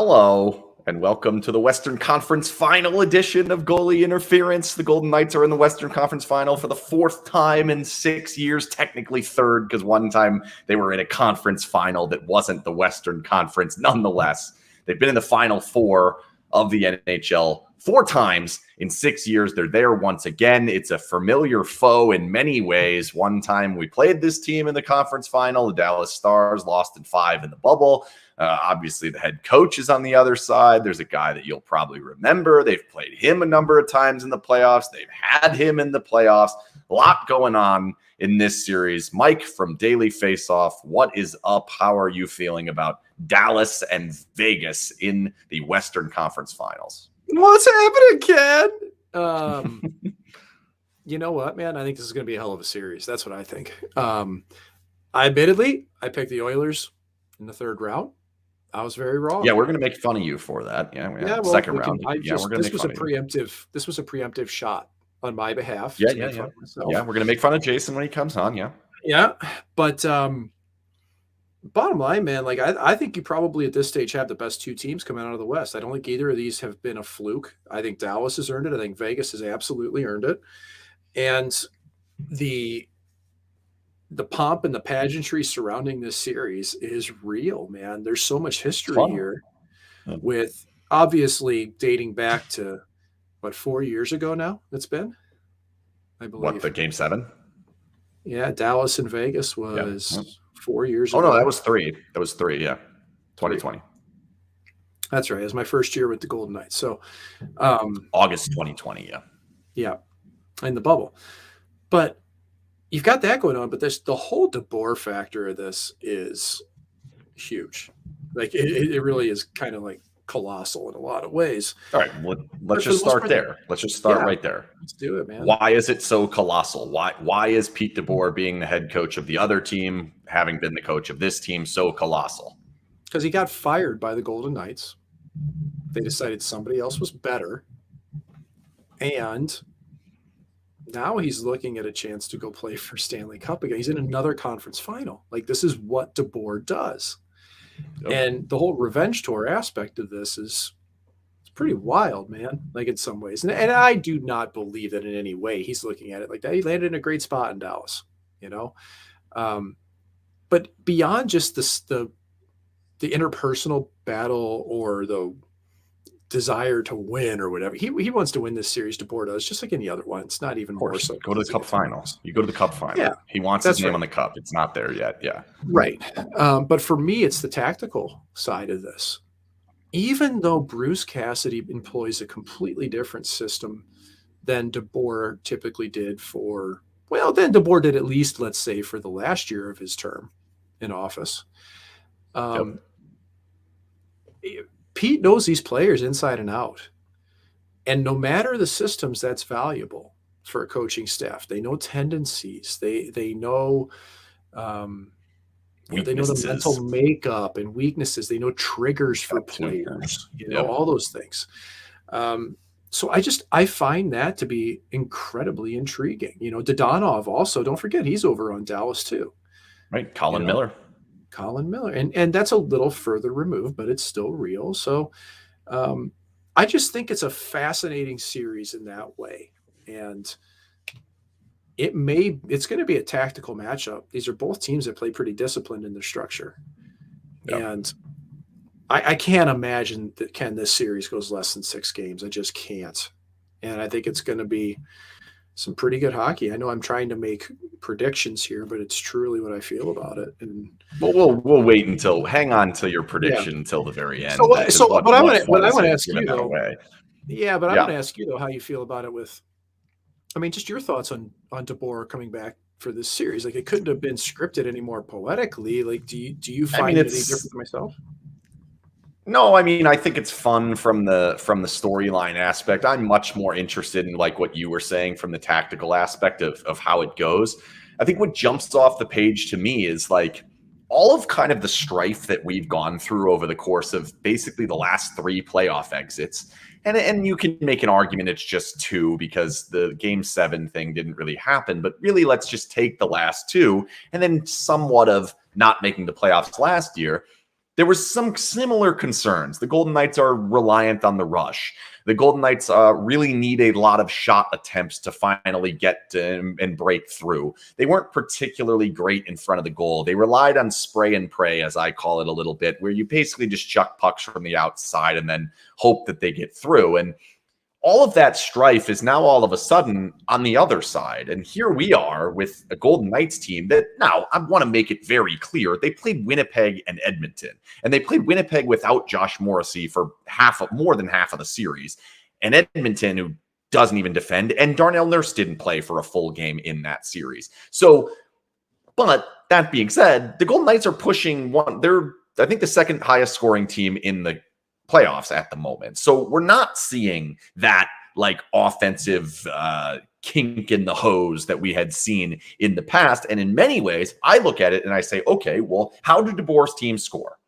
Hello, and welcome to the Western Conference Final edition of Goalie Interference. The Golden Knights are in the Western Conference Final for the fourth time in 6 years, technically third, because one time they were in a conference final that wasn't the Western Conference. Nonetheless, they've been in the Final Four of the NHL 4 times in 6 years. They're there once again. It's a familiar foe in many ways. One time we played this team in the conference final. The Dallas Stars lost in 5 in the bubble. Obviously, the head coach is on the other side. There's a guy that you'll probably remember. They've played him a number of times in the playoffs. They've had him in the playoffs. A lot going on in this series. Mike from Daily Faceoff, what is up? How are you feeling about Dallas and Vegas in the Western Conference Finals? What's happening, Ken? You know what, man? I think this is going to be a hell of a series. That's what I think. I picked the Oilers in the third round. I was very wrong. Yeah, we're going to make fun of you for that. Well, second round. This was a preemptive shot on my behalf. Yeah. We're going to make fun of Jason when he comes on. Yeah. But bottom line, man, like I think you probably at this stage have the best two teams coming out of the West. I don't think either of these have been a fluke. I think Dallas has earned it. I think Vegas has absolutely earned it. And the pomp and the pageantry surrounding this series is real, man. There's so much history here with obviously dating back to 4 years ago now it's been, I believe. The Game 7? Yeah, Dallas and Vegas was 4 years ago. Oh, no, that was 3. That was 3, yeah. 2020. That's right. It was my first year with the Golden Knights. So August 2020, yeah. Yeah, in the bubble. But you've got that going on, but the whole DeBoer factor of this is huge. Like it really is kind of like colossal in a lot of ways. All right, let's just start there. Let's just start right there. Let's do it, man. Why is it so colossal? Why is Pete DeBoer being the head coach of the other team, having been the coach of this team, so colossal? Because he got fired by the Golden Knights. They decided somebody else was better. And now he's looking at a chance to go play for Stanley Cup again. He's in another conference final. Like, this is what DeBoer does. Yep. And the whole revenge tour aspect of this is pretty wild, man, like in some ways. And I do not believe that in any way he's looking at it like that. He landed in a great spot in Dallas, but beyond just the interpersonal battle or the desire to win or whatever. He wants to win this series. DeBoer does, just like any other one. It's not even more so. Go to the Cup finals. You go to the Cup final. Yeah, he wants his name on the cup. It's not there yet. Yeah. Right. But for me, it's the tactical side of this. Even though Bruce Cassidy employs a completely different system than DeBoer typically did then DeBoer did at least, let's say, for the last year of his term in office. Pete knows these players inside and out. And no matter the systems, that's valuable for a coaching staff. They know tendencies. They know they know the mental makeup and weaknesses. They know triggers for players, all those things. So I find that to be incredibly intriguing. Dodonov also, don't forget, he's over on Dallas too. Right. Colin Miller. And that's a little further removed, but it's still real. So I just think it's a fascinating series in that way. And it's going to be a tactical matchup. These are both teams that play pretty disciplined in their structure. Yep. And I can't imagine that this series goes less than 6 games. I just can't. And I think it's going to be some pretty good hockey. I know I'm trying to make predictions here, but it's truly what I feel about it. And we'll wait hang on to your prediction until the very end. So what I want to ask you though, I want to ask you though, how you feel about it just your thoughts on DeBoer coming back for this series. Like, it couldn't have been scripted any more poetically. Like, do you find it any different than myself? No, I think it's fun from the storyline aspect. I'm much more interested in like what you were saying from the tactical aspect of how it goes. I think what jumps off the page to me is like all of kind of the strife that we've gone through over the course of basically the last 3 playoff exits. And you can make an argument it's just 2 because the Game 7 thing didn't really happen. But really, let's just take the last 2 and then somewhat of not making the playoffs last year. there was some similar concerns. The Golden Knights are reliant on the rush. The Golden Knights really need a lot of shot attempts to finally get to and break through. They weren't particularly great in front of the goal. They relied on spray and pray, as I call it a little bit, where you basically just chuck pucks from the outside and then hope that they get through. And all of that strife is now all of a sudden on the other side. And here we are with a Golden Knights team that now I want to make it very clear. They played Winnipeg and Edmonton, and they played Winnipeg without Josh Morrissey for more than half of the series. And Edmonton, who doesn't even defend, and Darnell Nurse didn't play for a full game in that series. So, but that being said, the Golden Knights are pushing they're, I think, the second highest scoring team in the playoffs at the moment. So we're not seeing that like offensive kink in the hose that we had seen in the past. And in many ways, I look at it and I say, okay, well, how do DeBoer's teams score?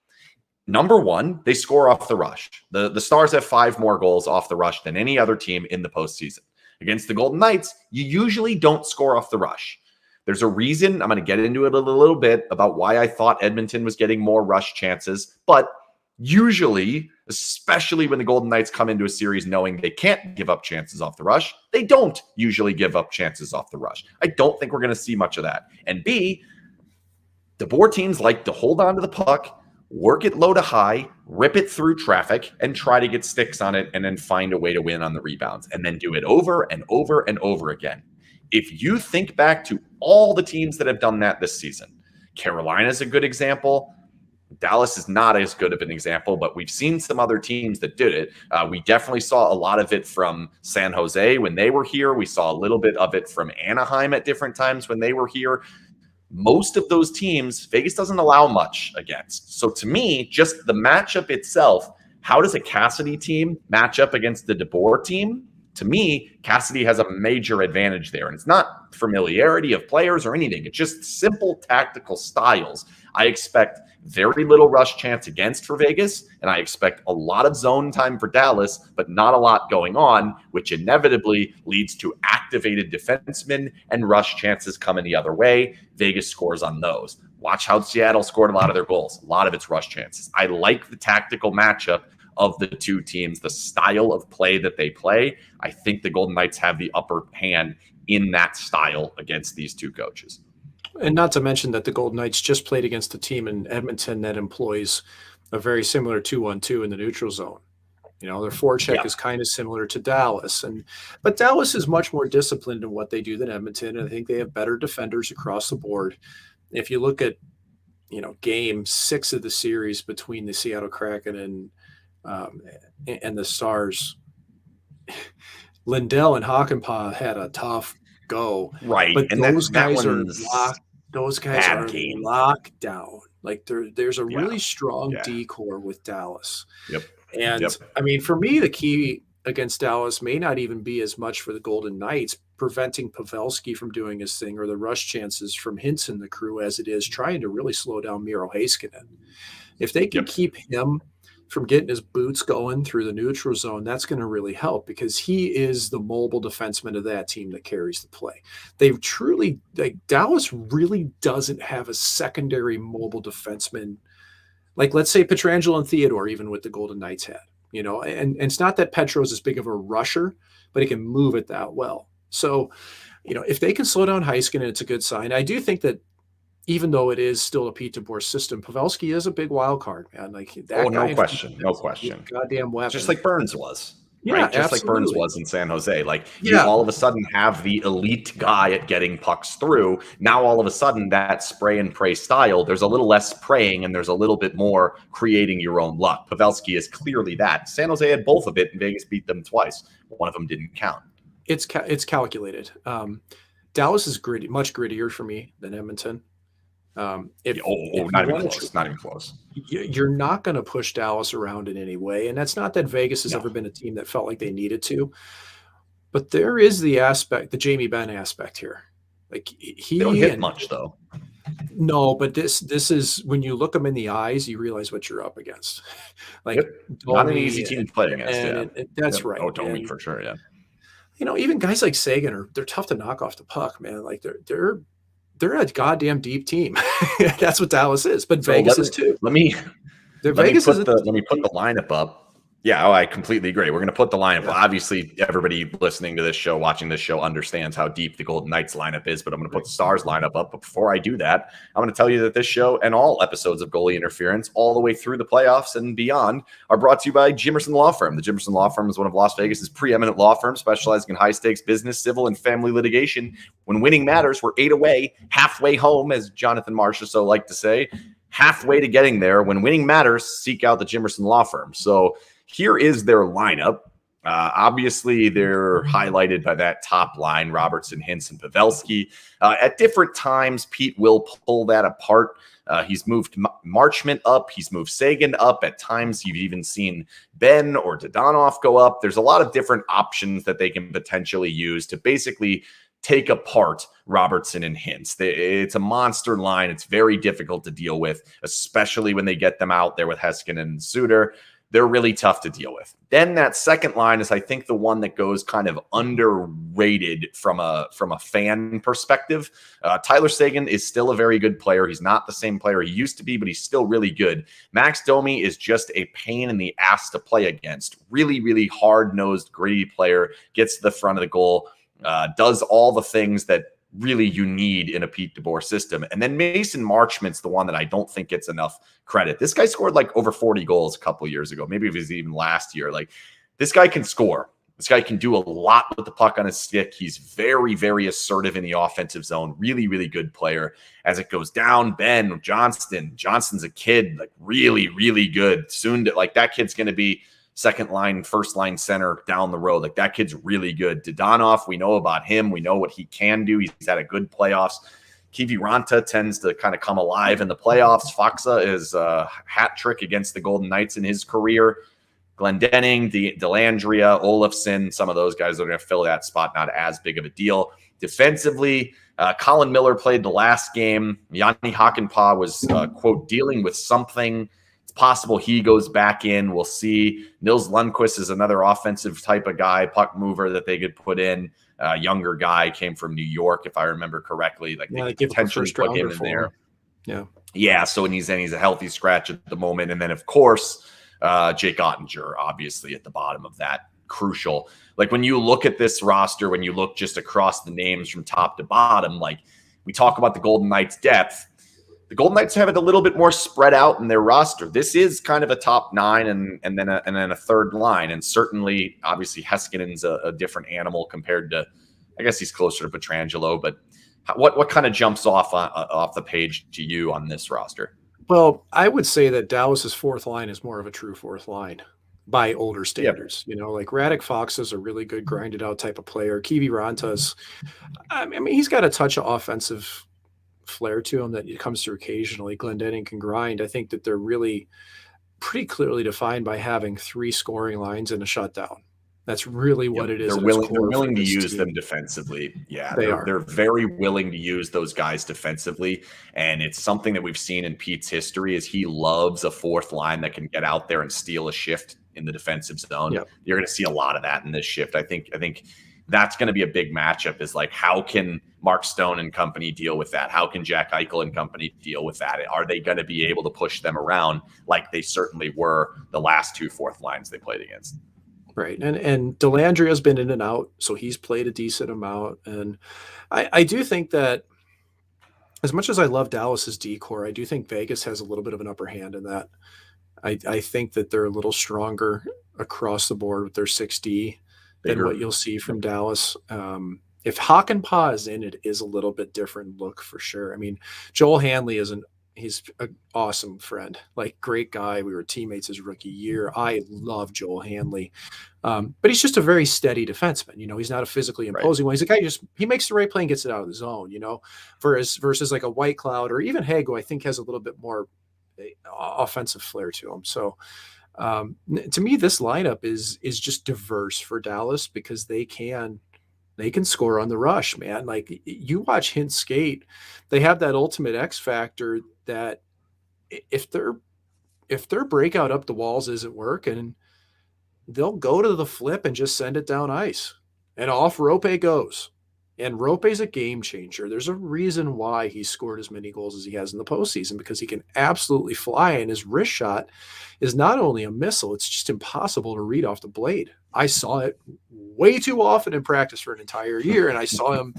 Number one, they score off the rush. The Stars have 5 more goals off the rush than any other team in the postseason. Against the Golden Knights, you usually don't score off the rush. There's a reason, I'm going to get into it a little bit, about why I thought Edmonton was getting more rush chances, but usually, especially when the Golden Knights come into a series knowing they can't give up chances off the rush, they don't usually give up chances off the rush. I don't think we're going to see much of that. And B, DeBoer teams like to hold on to the puck, work it low to high, rip it through traffic, and try to get sticks on it and then find a way to win on the rebounds, and then do it over and over and over again. If you think back to all the teams that have done that this season, Carolina's a good example. Dallas is not as good of an example, but we've seen some other teams that did it. We definitely saw a lot of it from San Jose when they were here. We saw a little bit of it from Anaheim at different times when they were here. Most of those teams, Vegas doesn't allow much against. So to me, just the matchup itself, how does a Cassidy team match up against the DeBoer team? To me, Cassidy has a major advantage there. And it's not familiarity of players or anything. It's just simple tactical styles. I expect very little rush chance against for Vegas, and I expect a lot of zone time for Dallas, but not a lot going on, which inevitably leads to activated defensemen and rush chances coming the other way. Vegas scores on those. Watch how Seattle scored a lot of their goals. A lot of it's rush chances. I like the tactical matchup of the two teams, the style of play that they play. I think the Golden Knights have the upper hand in that style against these two coaches. And not to mention that the Golden Knights just played against a team in Edmonton that employs a very similar 2-1-2 in the neutral zone. You know, their forecheck is kind of similar to Dallas. But Dallas is much more disciplined in what they do than Edmonton. And I think they have better defenders across the board. If you look at, game 6 of the series between the Seattle Kraken and the Stars, Lindell and Hakanpää had a tough go, right? But and those guys are locked. Those guys are locked down. Like there's a really strong D-core with Dallas. Yep. And I mean, for me, the key against Dallas may not even be as much for the Golden Knights preventing Pavelski from doing his thing or the rush chances from Hintz and the crew as it is trying to really slow down Miro Heiskanen. If they can keep him from getting his boots going through the neutral zone, that's going to really help because he is the mobile defenseman of that team that carries the play. They've truly, Dallas really doesn't have a secondary mobile defenseman. Like, let's say Pietrangelo and Theodore, even with the Golden Knights had, and it's not that Petro's as big of a rusher, but he can move it that well. So, if they can slow down Heiskanen, it's a good sign. I do think that even though it is still a Pete DeBoer system, Pavelski is a big wild card, man. Like that no question. Goddamn weapon. Just like Burns was. Yeah, right? Just absolutely. like Burns was in San Jose. Like you all of a sudden have the elite guy at getting pucks through. Now all of a sudden that spray and pray style, there's a little less praying and there's a little bit more creating your own luck. Pavelski is clearly that. San Jose had both of it and Vegas beat them twice. One of them didn't count. It's calculated. Dallas is much grittier for me than Edmonton. Not even close. You're not going to push Dallas around in any way. And that's not that Vegas has ever been a team that felt like they needed to. But there is the Jamie Benn aspect here. Like they don't hit much though. No, but this is when you look them in the eyes, you realize what you're up against. Like not an easy team to play against. That's right. Oh, Domi for sure. Yeah. Even guys like Sagan they're tough to knock off the puck, man. Like they're a goddamn deep team. That's what Dallas is, but Vegas is too. Let me Let me Vegas is put the lineup up. Yeah, I completely agree. We're going to put the lineup. Yeah. Obviously, everybody listening to this show, watching this show, understands how deep the Golden Knights lineup is, but I'm going to put the Stars lineup up. But before I do that, I'm going to tell you that this show and all episodes of Goalie Interference, all the way through the playoffs and beyond, are brought to you by Jimerson Law Firm. The Jimerson Law Firm is one of Las Vegas's preeminent law firms, specializing in high-stakes business, civil, and family litigation. When winning matters, we're 8 away, halfway home, as Jonathan Marcia so liked to say. Halfway to getting there. When winning matters, seek out the Jimerson Law Firm. So here is their lineup. Obviously, they're highlighted by that top line, Robertson, Hintz, and Pavelski. At different times, Pete will pull that apart. He's moved Marchment up. He's moved Sagan up. At times, you've even seen Ben or Dadonov go up. There's a lot of different options that they can potentially use to basically take apart Robertson and Hintz. It's a monster line. It's very difficult to deal with, especially when they get them out there with Heskin and Suter. They're really tough to deal with. Then that second line is, I think, the one that goes kind of underrated from a fan perspective. Tyler Seguin is still a very good player. He's not the same player he used to be, but he's still really good. Max Domi is just a pain in the ass to play against. Really, really hard-nosed, gritty player, gets to the front of the goal, does all the things that really you need in a Pete DeBoer system. And then Mason Marchment's the one that I don't think gets enough credit. This guy scored like over 40 goals a couple of years ago. Maybe it was even last year. Like, this guy can score. This guy can do a lot with the puck on his stick. He's very, very assertive in the offensive zone. Really, really good player. As it goes down, Ben Johnston's a kid, like really, really good. Soon to, like, that kid's going to be second line, first line center down the road. Like, that kid's really good. Dadonov, we know about him. We know what he can do. He's had a good playoffs. Kiviranta tends to kind of come alive in the playoffs. Faksa is a hat trick against the Golden Knights in his career. Glendening, Dellandrea, Olofsson, some of those guys are going to fill that spot. Not as big of a deal. Defensively, Colin Miller played the last game. Yanni Hakanpää was, quote, dealing with something. Possible he goes back in. We'll see. Nils Lundqvist is another offensive type of guy, puck mover that they could put in. Younger guy, came from New York, if I remember correctly. Like, they could potentially put him in there. Yeah. So he's a healthy scratch at the moment. And then, of course, Jake Ottinger, obviously at the bottom of that. Crucial. Like, when you look at this roster, when you look just across the names from top to bottom, like, we talk about the Golden Knights' depth. The Golden Knights have it a little bit more spread out in their roster. This is kind of a top 9 and then a third line. And certainly, obviously, Heskinen's a different animal compared to, I guess he's closer to Pietrangelo. But what kind of jumps off the page to you on this roster? Well, I would say that Dallas's fourth line is more of a true fourth line by older standards. Yep. You know, like, Radek Fox is a really good grinded out type of player. Kiviranta's, I mean, he's got a touch of offensive flair to him that it comes through occasionally. Glendening can grind. I think that they're really pretty clearly defined by having 3 scoring lines and a shutdown. That's really what it is. They're willing to use them defensively. Yeah, they're very willing to use those guys defensively. And it's something that we've seen in Pete's history is he loves a fourth line that can get out there and steal a shift in the defensive zone. Yep. You're going to see a lot of that in this shift. I think that's going to be a big matchup, is like, how can Mark Stone and company deal with that? How can Jack Eichel and company deal with that? Are they going to be able to push them around like they certainly were the last 2 fourth lines they played against? Right. And Dellandrea's been in and out, so he's played a decent amount. And I do think that, as much as I love Dallas's decor, I do think Vegas has a little bit of an upper hand in that. I think that they're a little stronger across the board with their 6D than what you'll see from Dallas. If Hakanpää is in, it is a little bit different look for sure. I mean, Joel Hanley he's an awesome friend, like, great guy. We were teammates his rookie year. I love Joel Hanley. But he's just a very steady defenseman. You know, he's not a physically imposing one. He's a guy he makes the right play and gets it out of the zone, you know, versus like a White Cloud or even Hague, who I think has a little bit more offensive flair to him. So to me, this lineup is just diverse for Dallas because they can score on the rush, man. Like, you watch Hintz skate, they have that ultimate X factor that if their breakout up the walls isn't working, they'll go to the flip and just send it down ice, and off Rope goes. And Rope's a game changer. There's a reason why he scored as many goals as he has in the postseason, because he can absolutely fly, and his wrist shot is not only a missile, it's just impossible to read off the blade. I saw it way too often in practice for an entire year, and I saw him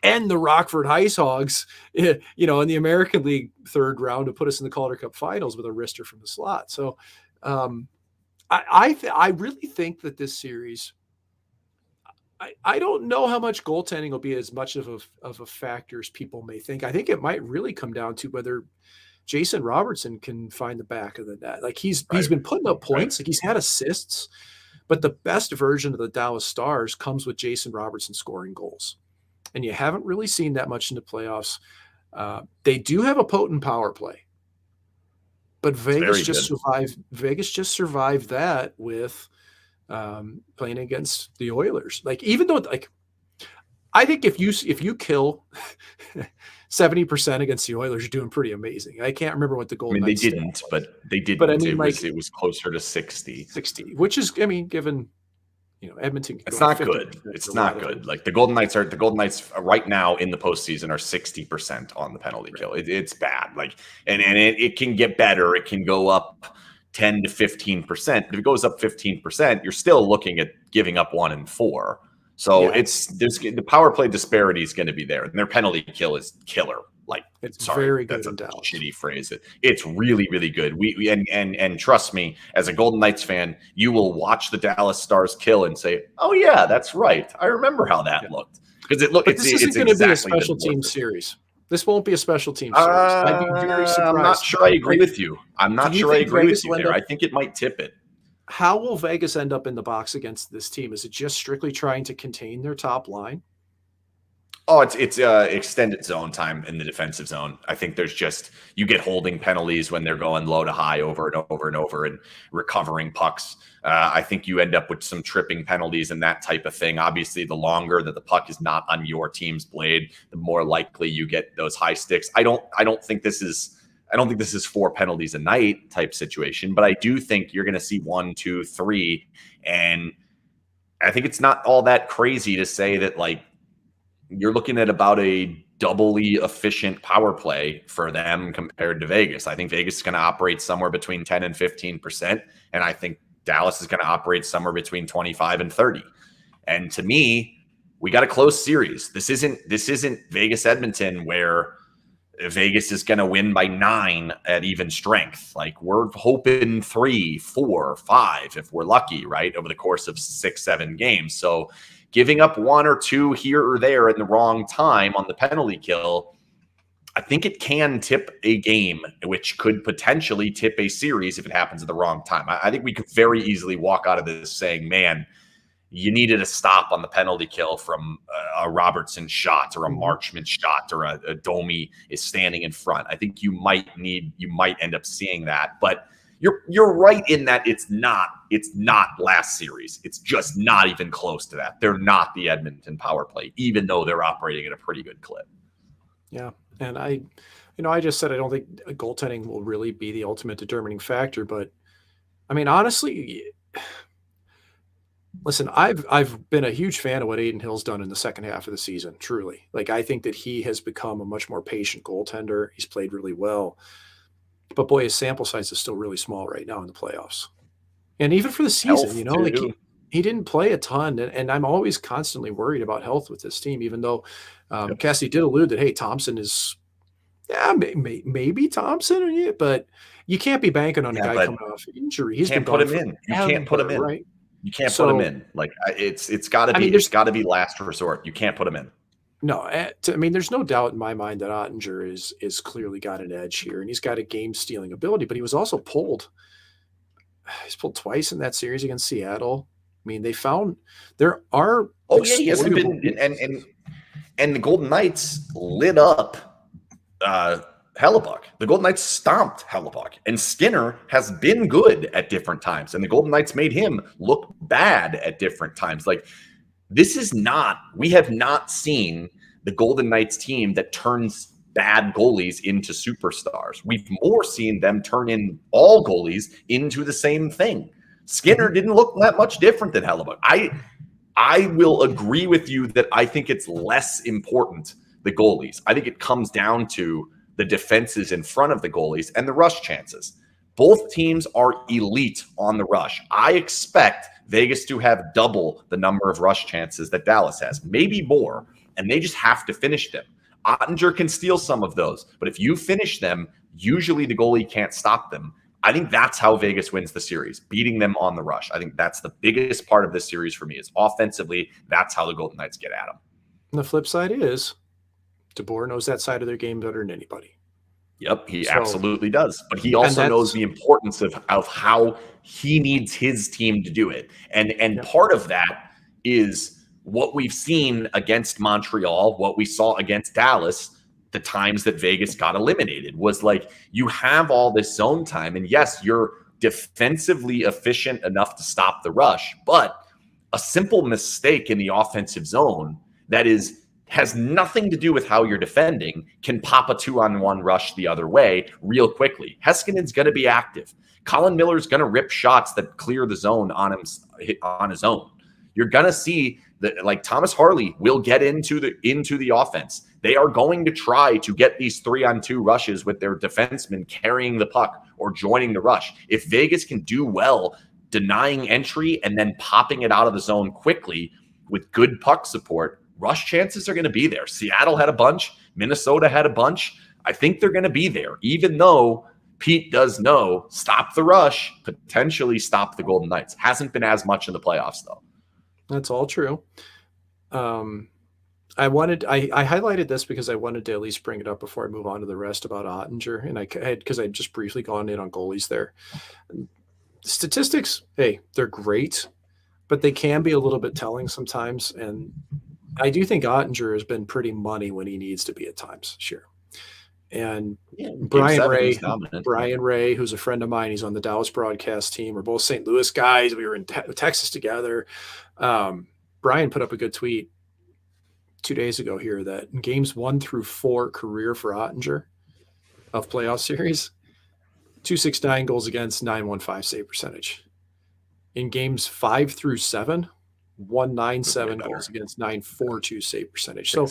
end the Rockford Ice Hogs, in the American League third round to put us in the Calder Cup finals with a wrister from the slot. So I really think that this series, I don't know how much goaltending will be as much of a factor as people may think. I think it might really come down to whether Jason Robertson can find the back of the net. Like he's been putting up points, like he's had assists, but the best version of the Dallas Stars comes with Jason Robertson scoring goals. And you haven't really seen that much in the playoffs. They do have a potent power play, but Vegas just survived that with playing against the Oilers. Like, even though, like, I think if you kill 70% against the Oilers, you're doing pretty amazing. I can't remember what the goal. I mean, they didn't, but they didn't. But I mean, it was closer to 60, which is, I mean, given Edmonton. It's not good. It's not good. Like the Golden Knights right now in the postseason are 60% on the penalty kill. It's bad. Like, and it can get better. It can go up 10 to 15%. If it goes up 15%, you're still looking at giving up 1 and 4. So the power play disparity is going to be there, and their penalty kill is killer. Like, very good. That's a shitty phrase. It's really, really good. We and trust me, as a Golden Knights fan, you will watch the Dallas Stars kill and say, "Oh yeah, that's right. I remember how that looked." Because this isn't going to be a special team series. This won't be a special team series. I'd be very surprised. I'm not sure I agree with you. I think it might tip it. How will Vegas end up in the box against this team? Is it just strictly trying to contain their top line? Oh, it's extended zone time in the defensive zone. I think you get holding penalties when they're going low to high over and over and over and recovering pucks. I think you end up with some tripping penalties and that type of thing. Obviously, the longer that the puck is not on your team's blade, the more likely you get those high sticks. I don't think this is 4 penalties a night type situation, but I do think you're going to see 1, 2, 3, and I think it's not all that crazy to say that, like, you're looking at about a doubly efficient power play for them compared to Vegas. I think Vegas is going to operate somewhere between 10 and 15%. And I think Dallas is going to operate somewhere between 25 and 30. And to me, we got a close series. This isn't Vegas Edmonton where Vegas is going to win by 9 at even strength. Like, we're hoping 3, 4, 5, if we're lucky, right, over the course of 6, 7 games. So giving up 1 or 2 here or there in the wrong time on the penalty kill, I think it can tip a game, which could potentially tip a series if it happens at the wrong time. I think we could very easily walk out of this saying, man, you needed a stop on the penalty kill from a Robertson shot or a Marchment shot or a Domi is standing in front. I think you might end up seeing that, but you're right in that it's not last series. It's just not even close to that. They're not the Edmonton power play, even though they're operating at a pretty good clip. Yeah. And I just said I don't think goaltending will really be the ultimate determining factor, but I mean, honestly, listen, I've been a huge fan of what Adin Hill's done in the second half of the season, truly. Like, I think that he has become a much more patient goaltender. He's played really well. But boy, his sample size is still really small right now in the playoffs. And even for the season, like he didn't play a ton. And I'm always constantly worried about health with this team, even though Cassie did allude that, hey, Thompson is, maybe Thompson, but you can't be banking on a guy coming off injury. He's been put him in. You can't put him in. Right? You can't put him in. Like, it's got to be last resort. You can't put him in. No, I mean, there's no doubt in my mind that Ottinger is clearly got an edge here, and he's got a game-stealing ability, but he was also pulled. He's pulled twice in that series against Seattle. I mean, they found there are. Oh yeah, he hasn't been, and the Golden Knights lit up Hellebuck. The Golden Knights stomped Hellebuck, and Skinner has been good at different times, and the Golden Knights made him look bad at different times. Like, we have not seen the Golden Knights team that turns bad goalies into superstars. We've more seen them turn in all goalies into the same thing. Skinner didn't look that much different than Hellebuck. I will agree with you that I think it's less important, the goalies. I think it comes down to the defenses in front of the goalies and the rush chances. Both teams are elite on the rush. I expect Vegas to have double the number of rush chances that Dallas has, maybe more, and they just have to finish them. Ottinger can steal some of those, but if you finish them, usually the goalie can't stop them. I think that's how Vegas wins the series, beating them on the rush. I think that's the biggest part of this series for me is offensively, that's how the Golden Knights get at them. And the flip side is DeBoer knows that side of their game better than anybody. Yep, he absolutely does. But he also knows the importance of how he needs his team to do it. And part of that is what we've seen against Montreal, what we saw against Dallas, the times that Vegas got eliminated was like you have all this zone time. And yes, you're defensively efficient enough to stop the rush, but a simple mistake in the offensive zone that has nothing to do with how you're defending can pop a 2-on-1 rush the other way real quickly. Heskinen's going to be active. Colin Miller's going to rip shots that clear the zone on his own. You're going to see that, like Thomas Harley will get into the offense. They are going to try to get these 3-on-2 rushes with their defensemen carrying the puck or joining the rush. If Vegas can do well denying entry and then popping it out of the zone quickly with good puck support, rush chances are going to be there. Seattle had a bunch. Minnesota had a bunch. I think they're going to be there, even though Pete does know stop the rush, potentially stop the Golden Knights. Hasn't been as much in the playoffs, though. That's all true. I highlighted this because I wanted to at least bring it up before I move on to the rest about Ottinger. And because I'd just briefly gone in on goalies there. Statistics, hey, they're great, but they can be a little bit telling sometimes. And I do think Ottinger has been pretty money when he needs to be at times, sure. And Brian Ray, who's a friend of mine, he's on the Dallas broadcast team. We're both St. Louis guys. We were in Texas together. Brian put up a good tweet 2 days ago here that in games 1 through 4 career for Ottinger of playoff series, 269 goals against, 915 save percentage. In games 5 through 7, 197 goals against, 942 save percentage. So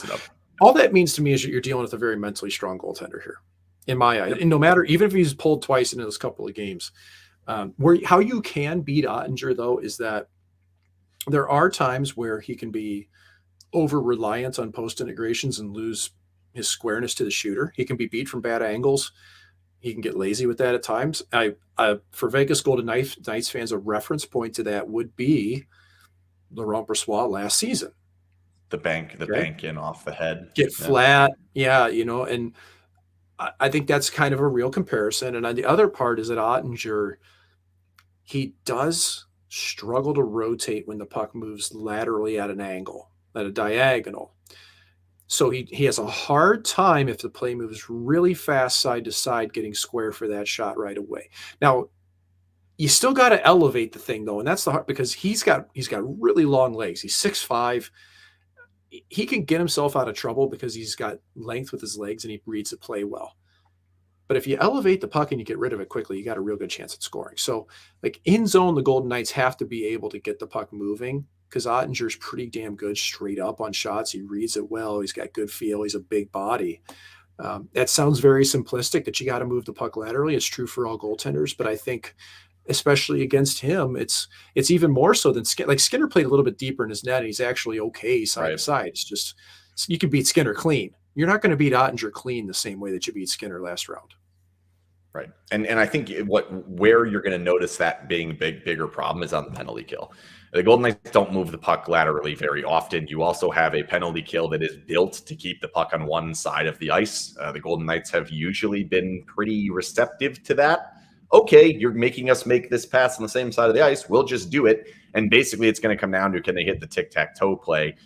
all that means to me is that you're dealing with a very mentally strong goaltender here, in my eyes. And no matter, even if he's pulled twice in those couple of games, how you can beat Ottinger, though, is that there are times where he can be over-reliant on post integrations and lose his squareness to the shooter. He can be beat from bad angles. He can get lazy with that at times. For Vegas Golden Knights fans, a reference point to that would be Laurent Brossoit last season. The bank in off the head. Get flat. Yeah, and I think that's kind of a real comparison. And on the other part is that Ottinger, he does struggle to rotate when the puck moves laterally at an angle, at a diagonal. So he has a hard time if the play moves really fast side to side, getting square for that shot right away. Now, you still got to elevate the thing, though, and that's the hard, because he's got really long legs. He's 6'5". He can get himself out of trouble because he's got length with his legs and he reads the play well. But if you elevate the puck and you get rid of it quickly, you got a real good chance at scoring. So, like in zone, the Golden Knights have to be able to get the puck moving because Ottinger's pretty damn good straight up on shots. He reads it well. He's got good feel. He's a big body. That sounds very simplistic that you got to move the puck laterally. It's true for all goaltenders, but I think especially against him, it's even more so than Skinner. Like Skinner played a little bit deeper in his net, and he's actually okay side to side. It's just you can beat Skinner clean. You're not going to beat Ottinger clean the same way that you beat Skinner last round. Right. And I think where you're going to notice that being a bigger problem is on the penalty kill. The Golden Knights don't move the puck laterally very often. You also have a penalty kill that is built to keep the puck on one side of the ice. The Golden Knights have usually been pretty receptive to that. Okay, you're making us make this pass on the same side of the ice. We'll just do it. And basically it's going to come down to, can they hit the tic-tac-toe play?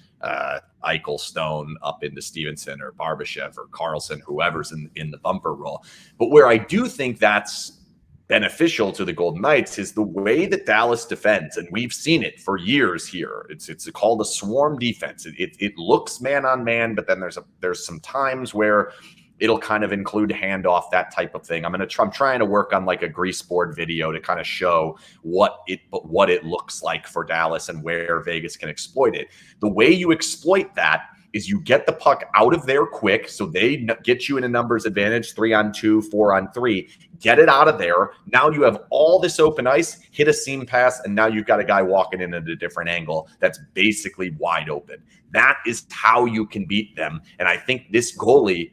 Eichel, Stone up into Stevenson or Barbashev or Carlson, whoever's in the bumper role. But where I do think that's beneficial to the Golden Knights is the way that Dallas defends, and we've seen it for years here. It's called a swarm defense. It looks man on man, but then there's some times where it'll kind of include handoff, that type of thing. I'm trying to work on like a grease board video to kind of show what it looks like for Dallas and where Vegas can exploit it. The way you exploit that is you get the puck out of there quick, so they get you in a numbers advantage, 3-on-2, 4-on-3. Get it out of there. Now you have all this open ice, hit a seam pass, and now you've got a guy walking in at a different angle that's basically wide open. That is how you can beat them. And I think this goalie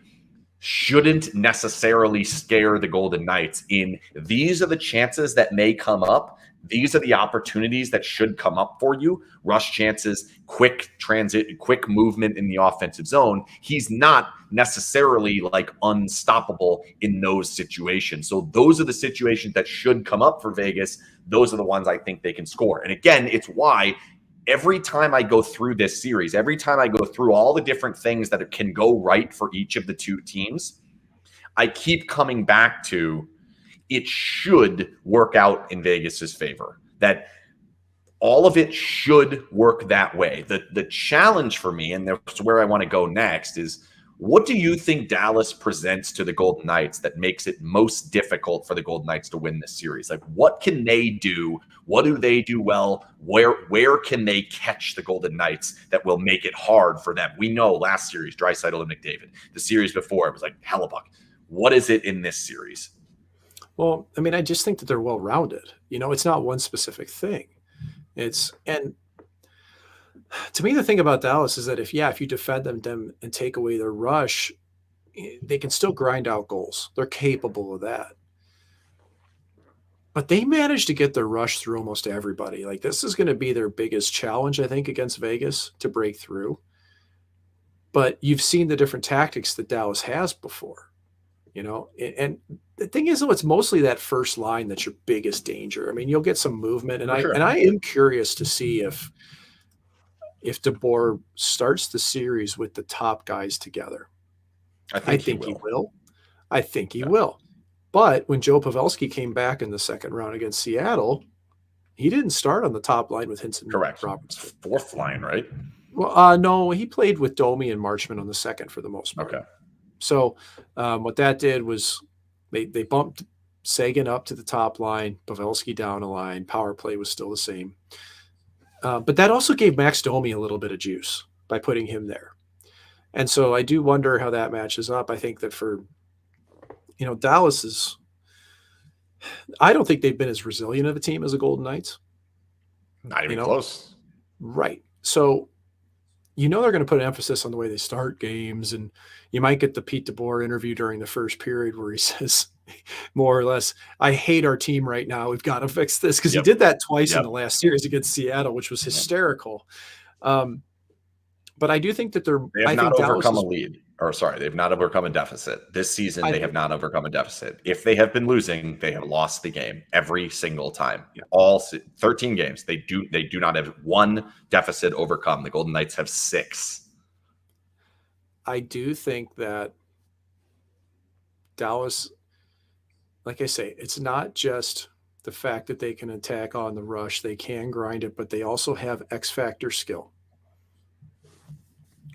shouldn't necessarily scare the Golden Knights in these are the chances that may come up. These are the opportunities that should come up for you. Rush chances, quick transit, quick movement in the offensive zone. He's not necessarily like unstoppable in those situations. So those are the situations that should come up for Vegas. Those are the ones I think they can score. And again, it's why every time I go through this series, every time I go through all the different things that can go right for each of the two teams, I keep coming back to it should work out in Vegas's favor. That all of it should work that way. The challenge for me, and that's where I want to go next, is what do you think Dallas presents to the Golden Knights that makes it most difficult for the Golden Knights to win this series? Like, what can they do? What do they do well? Where can they catch the Golden Knights that will make it hard for them? We know last series, Draisaitl and McDavid. The series before, it was like Hellebuck. What is it in this series? Well, I mean, I just think that they're well-rounded. You know, it's not one specific thing. And to me, the thing about Dallas is that if you defend them and take away their rush, they can still grind out goals. They're capable of that. But they managed to get their rush through almost everybody. Like, this is going to be their biggest challenge, I think, against Vegas to break through. But you've seen the different tactics that Dallas has before, you know, and the thing is, though, it's mostly that first line that's your biggest danger. I mean, you'll get some movement, and I am curious to see if DeBoer starts the series with the top guys together. I think he will. I think he will. But when Joe Pavelski came back in the second round against Seattle, he didn't start on the top line with Hinson. Correct. Robertson. Fourth line, right? Well, no, he played with Domi and Marchman on the second for the most part. Okay. So what that did was they bumped Sagan up to the top line, Pavelski down a line. Power play was still the same. But that also gave Max Domi a little bit of juice by putting him there. And so I do wonder how that matches up. I think that for, you know, Dallas is – I don't think they've been as resilient of a team as the Golden Knights. Not even close. Right. So – you know they're going to put an emphasis on the way they start games, and you might get the Pete DeBoer interview during the first period where he says more or less, I hate our team right now. We've got to fix this, because he did that twice in the last series against Seattle, which was hysterical. But I do think that they have not overcome a lead. Or sorry, they've not overcome a deficit. This season, they have not overcome a deficit. If they have been losing, they have lost the game every single time. All 13 games, they do not have one deficit overcome. The Golden Knights have 6. I do think that Dallas, like I say, it's not just the fact that they can attack on the rush. They can grind it, but they also have X factor skill.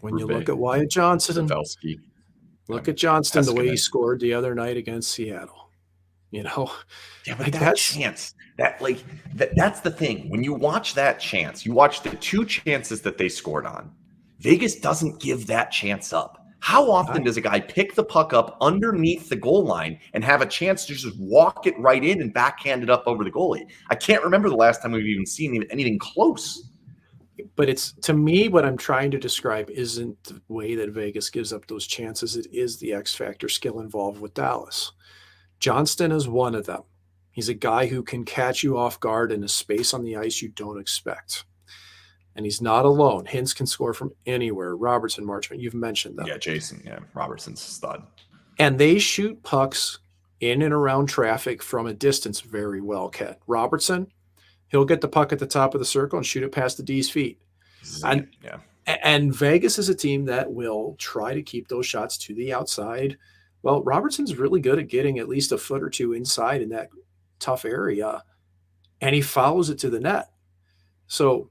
When you look at Wyatt Johnston, look at Johnston, the way he scored the other night against Seattle. You know, but that chance, that's the thing. When you watch that chance, you watch the 2 chances that they scored on. Vegas doesn't give that chance up. How often does a guy pick the puck up underneath the goal line and have a chance to just walk it right in and backhand it up over the goalie? I can't remember the last time we've even seen anything close. But it's, to me, what I'm trying to describe isn't the way that Vegas gives up those chances. It is the X factor skill involved with Dallas. Johnston is one of them. He's a guy who can catch you off guard in a space on the ice you don't expect. And he's not alone. Hintz can score from anywhere. Robertson, Marchman, you've mentioned them. Yeah, Jason. Yeah, Robertson's a stud. And they shoot pucks in and around traffic from a distance very well, Ket. Robertson, he'll get the puck at the top of the circle and shoot it past the D's feet. And Vegas is a team that will try to keep those shots to the outside. Well, Robertson's really good at getting at least a foot or two inside in that tough area, and he follows it to the net. So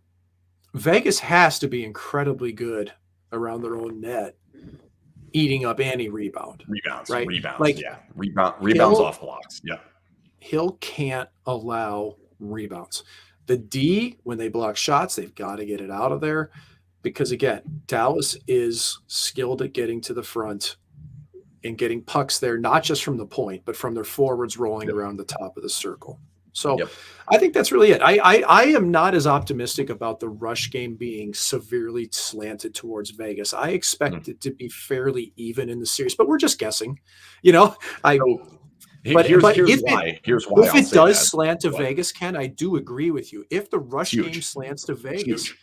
Vegas has to be incredibly good around their own net, eating up any rebound. Rebounds, right? rebounds, Like yeah. Rebounds off blocks, yeah. Hill can't allow rebounds. The D, when they block shots, they've got to get it out of there because, again, Dallas is skilled at getting to the front and getting pucks there, not just from the point, but from their forwards rolling around the top of the circle. So I think that's really it. I am not as optimistic about the rush game being severely slanted towards Vegas. I expect it to be fairly even in the series, but we're just guessing. Here's why. If it does slant to Vegas, Ken, I do agree with you. If the rush game slants to Vegas,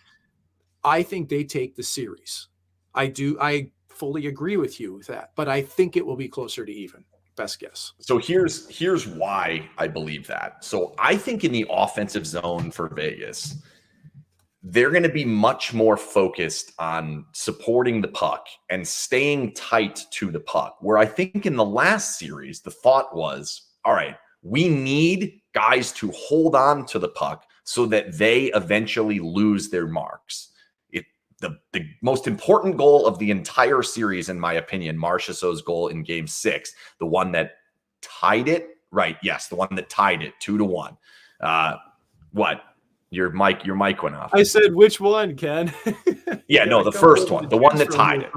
I think they take the series. I fully agree with you with that, but I think it will be closer to even. Best guess. So here's why I believe that. So I think in the offensive zone for Vegas, they're going to be much more focused on supporting the puck and staying tight to the puck. Where I think in the last series, the thought was, all right, we need guys to hold on to the puck so that they eventually lose their marks. The most important goal of the entire series, in my opinion, Marchessault's goal in Game 6, the one that tied it, right? Yes, the one that tied it 2-1. What? Your mic went off. I said, which one, Ken? Yeah, no, the first one, the one that tied it,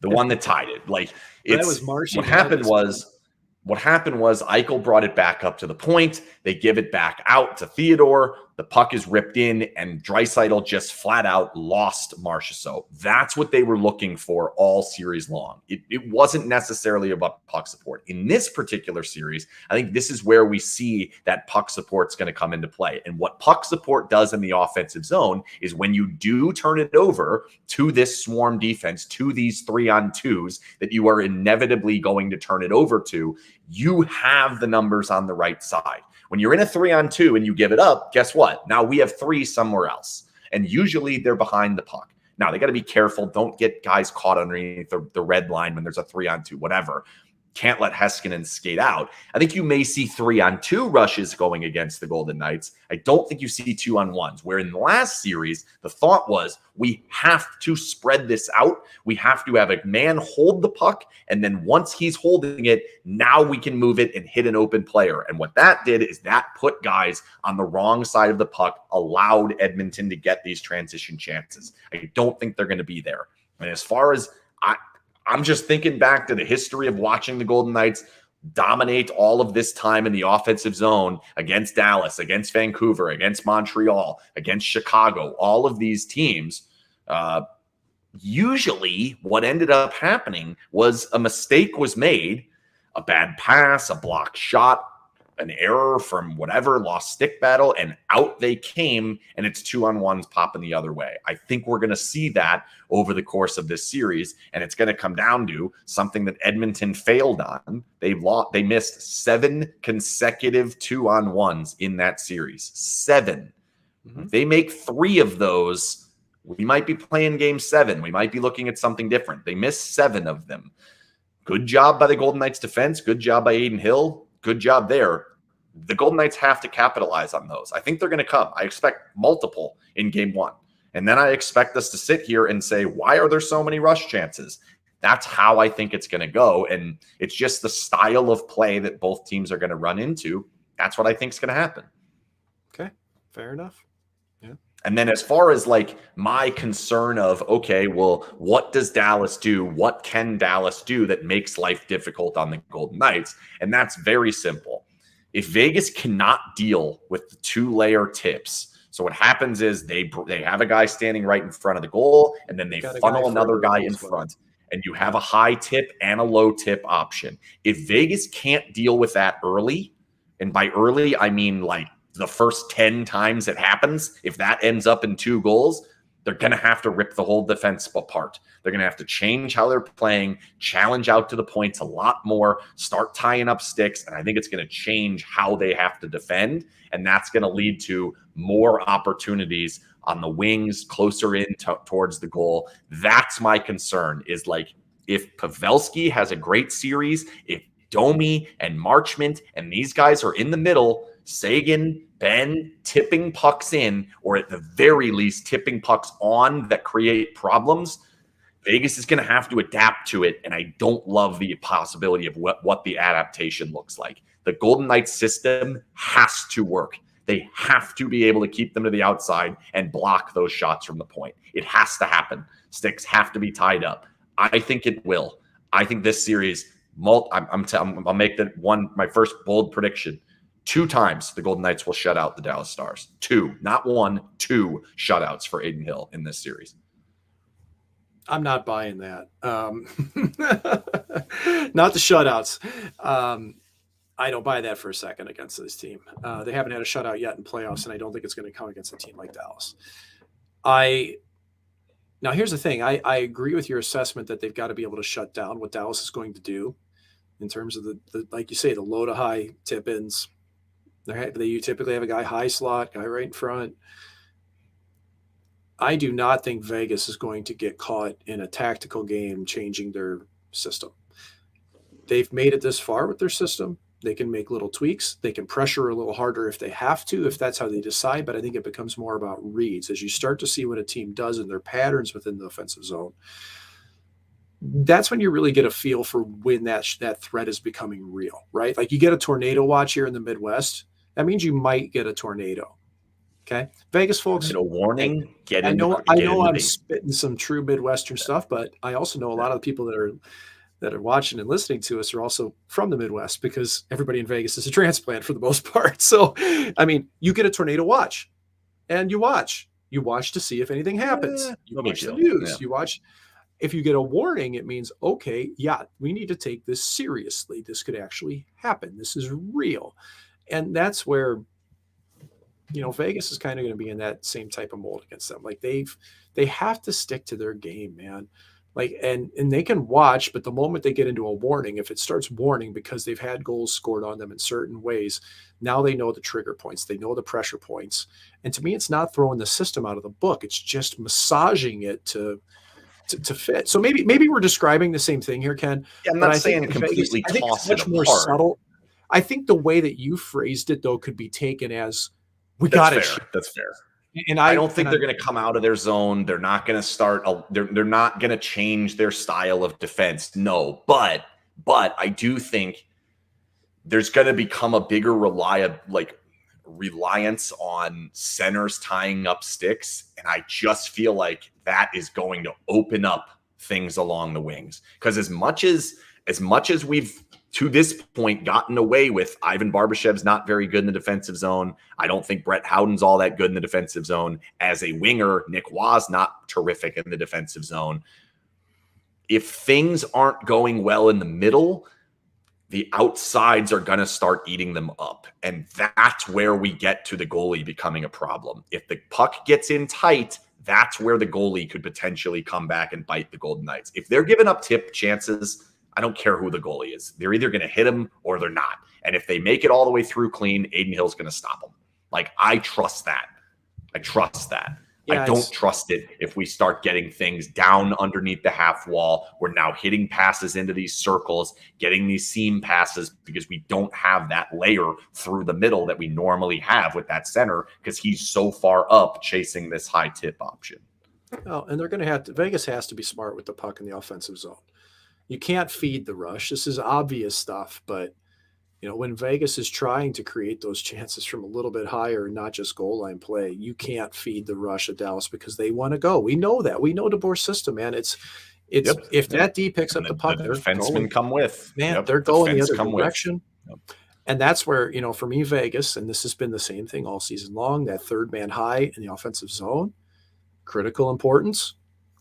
the one that tied it. Like that was Marshy. What happened was Eichel brought it back up to the point. They give it back out to Theodore. The puck is ripped in, and Draisaitl just flat out lost Marchessault. That's what they were looking for all series long. It wasn't necessarily about puck support. In this particular series, I think this is where we see that puck support's going to come into play. And what puck support does in the offensive zone is when you do turn it over to this swarm defense, to these 3-on-2s that you are inevitably going to turn it over to, you have the numbers on the right side. When you're in a 3-on-2 and you give it up, guess what? Now we have 3 somewhere else. And usually they're behind the puck. Now they got to be careful. Don't get guys caught underneath the red line when there's a 3-on-2, whatever. Can't let Heiskanen skate out. I think you may see 3-on-2 rushes going against the Golden Knights. I don't think you see 2-on-1s, where in the last series, the thought was we have to spread this out. We have to have a man hold the puck, and then once he's holding it, now we can move it and hit an open player. And what that did is that put guys on the wrong side of the puck, allowed Edmonton to get these transition chances. I don't think they're going to be there. And as far as I'm just thinking back to the history of watching the Golden Knights dominate all of this time in the offensive zone against Dallas, against Vancouver, against Montreal, against Chicago, all of these teams. Usually what ended up happening was a mistake was made, a bad pass, a blocked shot, an error from whatever, lost stick battle, and out they came, and it's 2-on-1s popping the other way. I think we're going to see that over the course of this series, and it's going to come down to something that Edmonton failed on. They missed 7 consecutive 2-on-1s in that series. 7. If they make 3 of those, we might be playing Game 7. We might be looking at something different. They missed 7 of them. Good job by the Golden Knights defense. Good job by Adin Hill. Good job there. The Golden Knights have to capitalize on those. I think they're going to come. I expect multiple in Game 1. And then I expect us to sit here and say, why are there so many rush chances? That's how I think it's going to go. And it's just the style of play that both teams are going to run into. That's what I think is going to happen. Okay, fair enough. Yeah. And then as far as like my concern of, okay, well, what does Dallas do? What can Dallas do that makes life difficult on the Golden Knights? And that's very simple. If Vegas cannot deal with the 2-layer tips, so what happens is they have a guy standing right in front of the goal, and then they funnel another guy in front, and you have a high tip and a low tip option. If Vegas can't deal with that early, and by early, I mean like the first 10 times it happens, if that ends up in 2 goals, they're going to have to rip the whole defense apart. They're going to have to change how they're playing, challenge out to the points a lot more, start tying up sticks, and I think it's going to change how they have to defend, and that's going to lead to more opportunities on the wings, closer in towards the goal. That's my concern, is like if Pavelski has a great series, if Domi and Marchment and these guys are in the middle, Sagan, Ben, tipping pucks in, or at the very least tipping pucks on that create problems, Vegas is going to have to adapt to it, and I don't love the possibility of what the adaptation looks like. The Golden Knights system has to work. They have to be able to keep them to the outside and block those shots from the point. It has to happen. Sticks have to be tied up. I think it will. I think this series, I'll make that my first bold prediction. 2 times the Golden Knights will shut out the Dallas Stars. 2, not 1, 2 shutouts for Adin Hill in this series. I'm not buying that. Not the shutouts. I don't buy that for a second against this team. They haven't had a shutout yet in playoffs, and I don't think it's going to come against a team like Dallas. Now, here's the thing. I agree with your assessment that they've got to be able to shut down what Dallas is going to do in terms of the like you say, the low to high tip-ins. They typically have a guy high slot, guy right in front. I do not think Vegas is going to get caught in a tactical game changing their system. They've made it this far with their system. They can make little tweaks. They can pressure a little harder if they have to, if that's how they decide. But I think it becomes more about reads. As you start to see what a team does in their patterns within the offensive zone, that's when you really get a feel for when that threat is becoming real, right? Like you get a tornado watch here in the Midwest. That means you might get a tornado. Okay. Vegas folks. Get a warning. I know I'm spitting some true Midwestern stuff, but I also know a lot of the people that are watching and listening to us are also from the Midwest because everybody in Vegas is a transplant for the most part. So, I mean, you get a tornado watch and you watch to see if anything happens. You watch the news, you watch. If you get a warning, it means, okay, yeah, we need to take this seriously. This could actually happen. This is real. And that's where, Vegas is kind of going to be in that same type of mold against them. Like they have to stick to their game, man. Like, and they can watch, but the moment they get into a warning, if it starts warning because they've had goals scored on them in certain ways, now they know the trigger points, they know the pressure points. And to me, it's not throwing the system out of the book. It's just massaging it to fit. So maybe we're describing the same thing here, Ken. Yeah, I'm not saying completely toss it apart. Subtle. I think the way that you phrased it, though, could be taken as we got it. That's fair. And I don't think they're going to come out of their zone. They're not going to start. They're not going to change their style of defense. No, but I do think there's going to become a bigger reliance on centers tying up sticks, and I just feel like that is going to open up things along the wings. Because as much as we've to this point gotten away with Ivan Barbashev's not very good in the defensive zone. I don't think Brett Howden's all that good in the defensive zone. As a winger, Nick Waugh's not terrific in the defensive zone. If things aren't going well in the middle, the outsides are going to start eating them up. And that's where we get to the goalie becoming a problem. If the puck gets in tight, that's where the goalie could potentially come back and bite the Golden Knights. If they're giving up tip chances, I don't care who the goalie is. They're either going to hit him or they're not. And if they make it all the way through clean, Adin Hill's going to stop them. Like, I trust that. Yeah, I don't trust it if we start getting things down underneath the half wall. We're now hitting passes into these circles, getting these seam passes because we don't have that layer through the middle that we normally have with that center because he's so far up chasing this high tip option. Oh, and they're going to have to – Vegas has to be smart with the puck in the offensive zone. You can't feed the rush. This is obvious stuff, but when Vegas is trying to create those chances from a little bit higher and not just goal line play, you can't feed the rush of Dallas because they want to go. We know that. We know DeBoer's system, man. If that D picks up the puck, the defensemen come with. Man, they're going the other direction. And that's where, for me, Vegas, and this has been the same thing all season long, that third man high in the offensive zone, critical importance,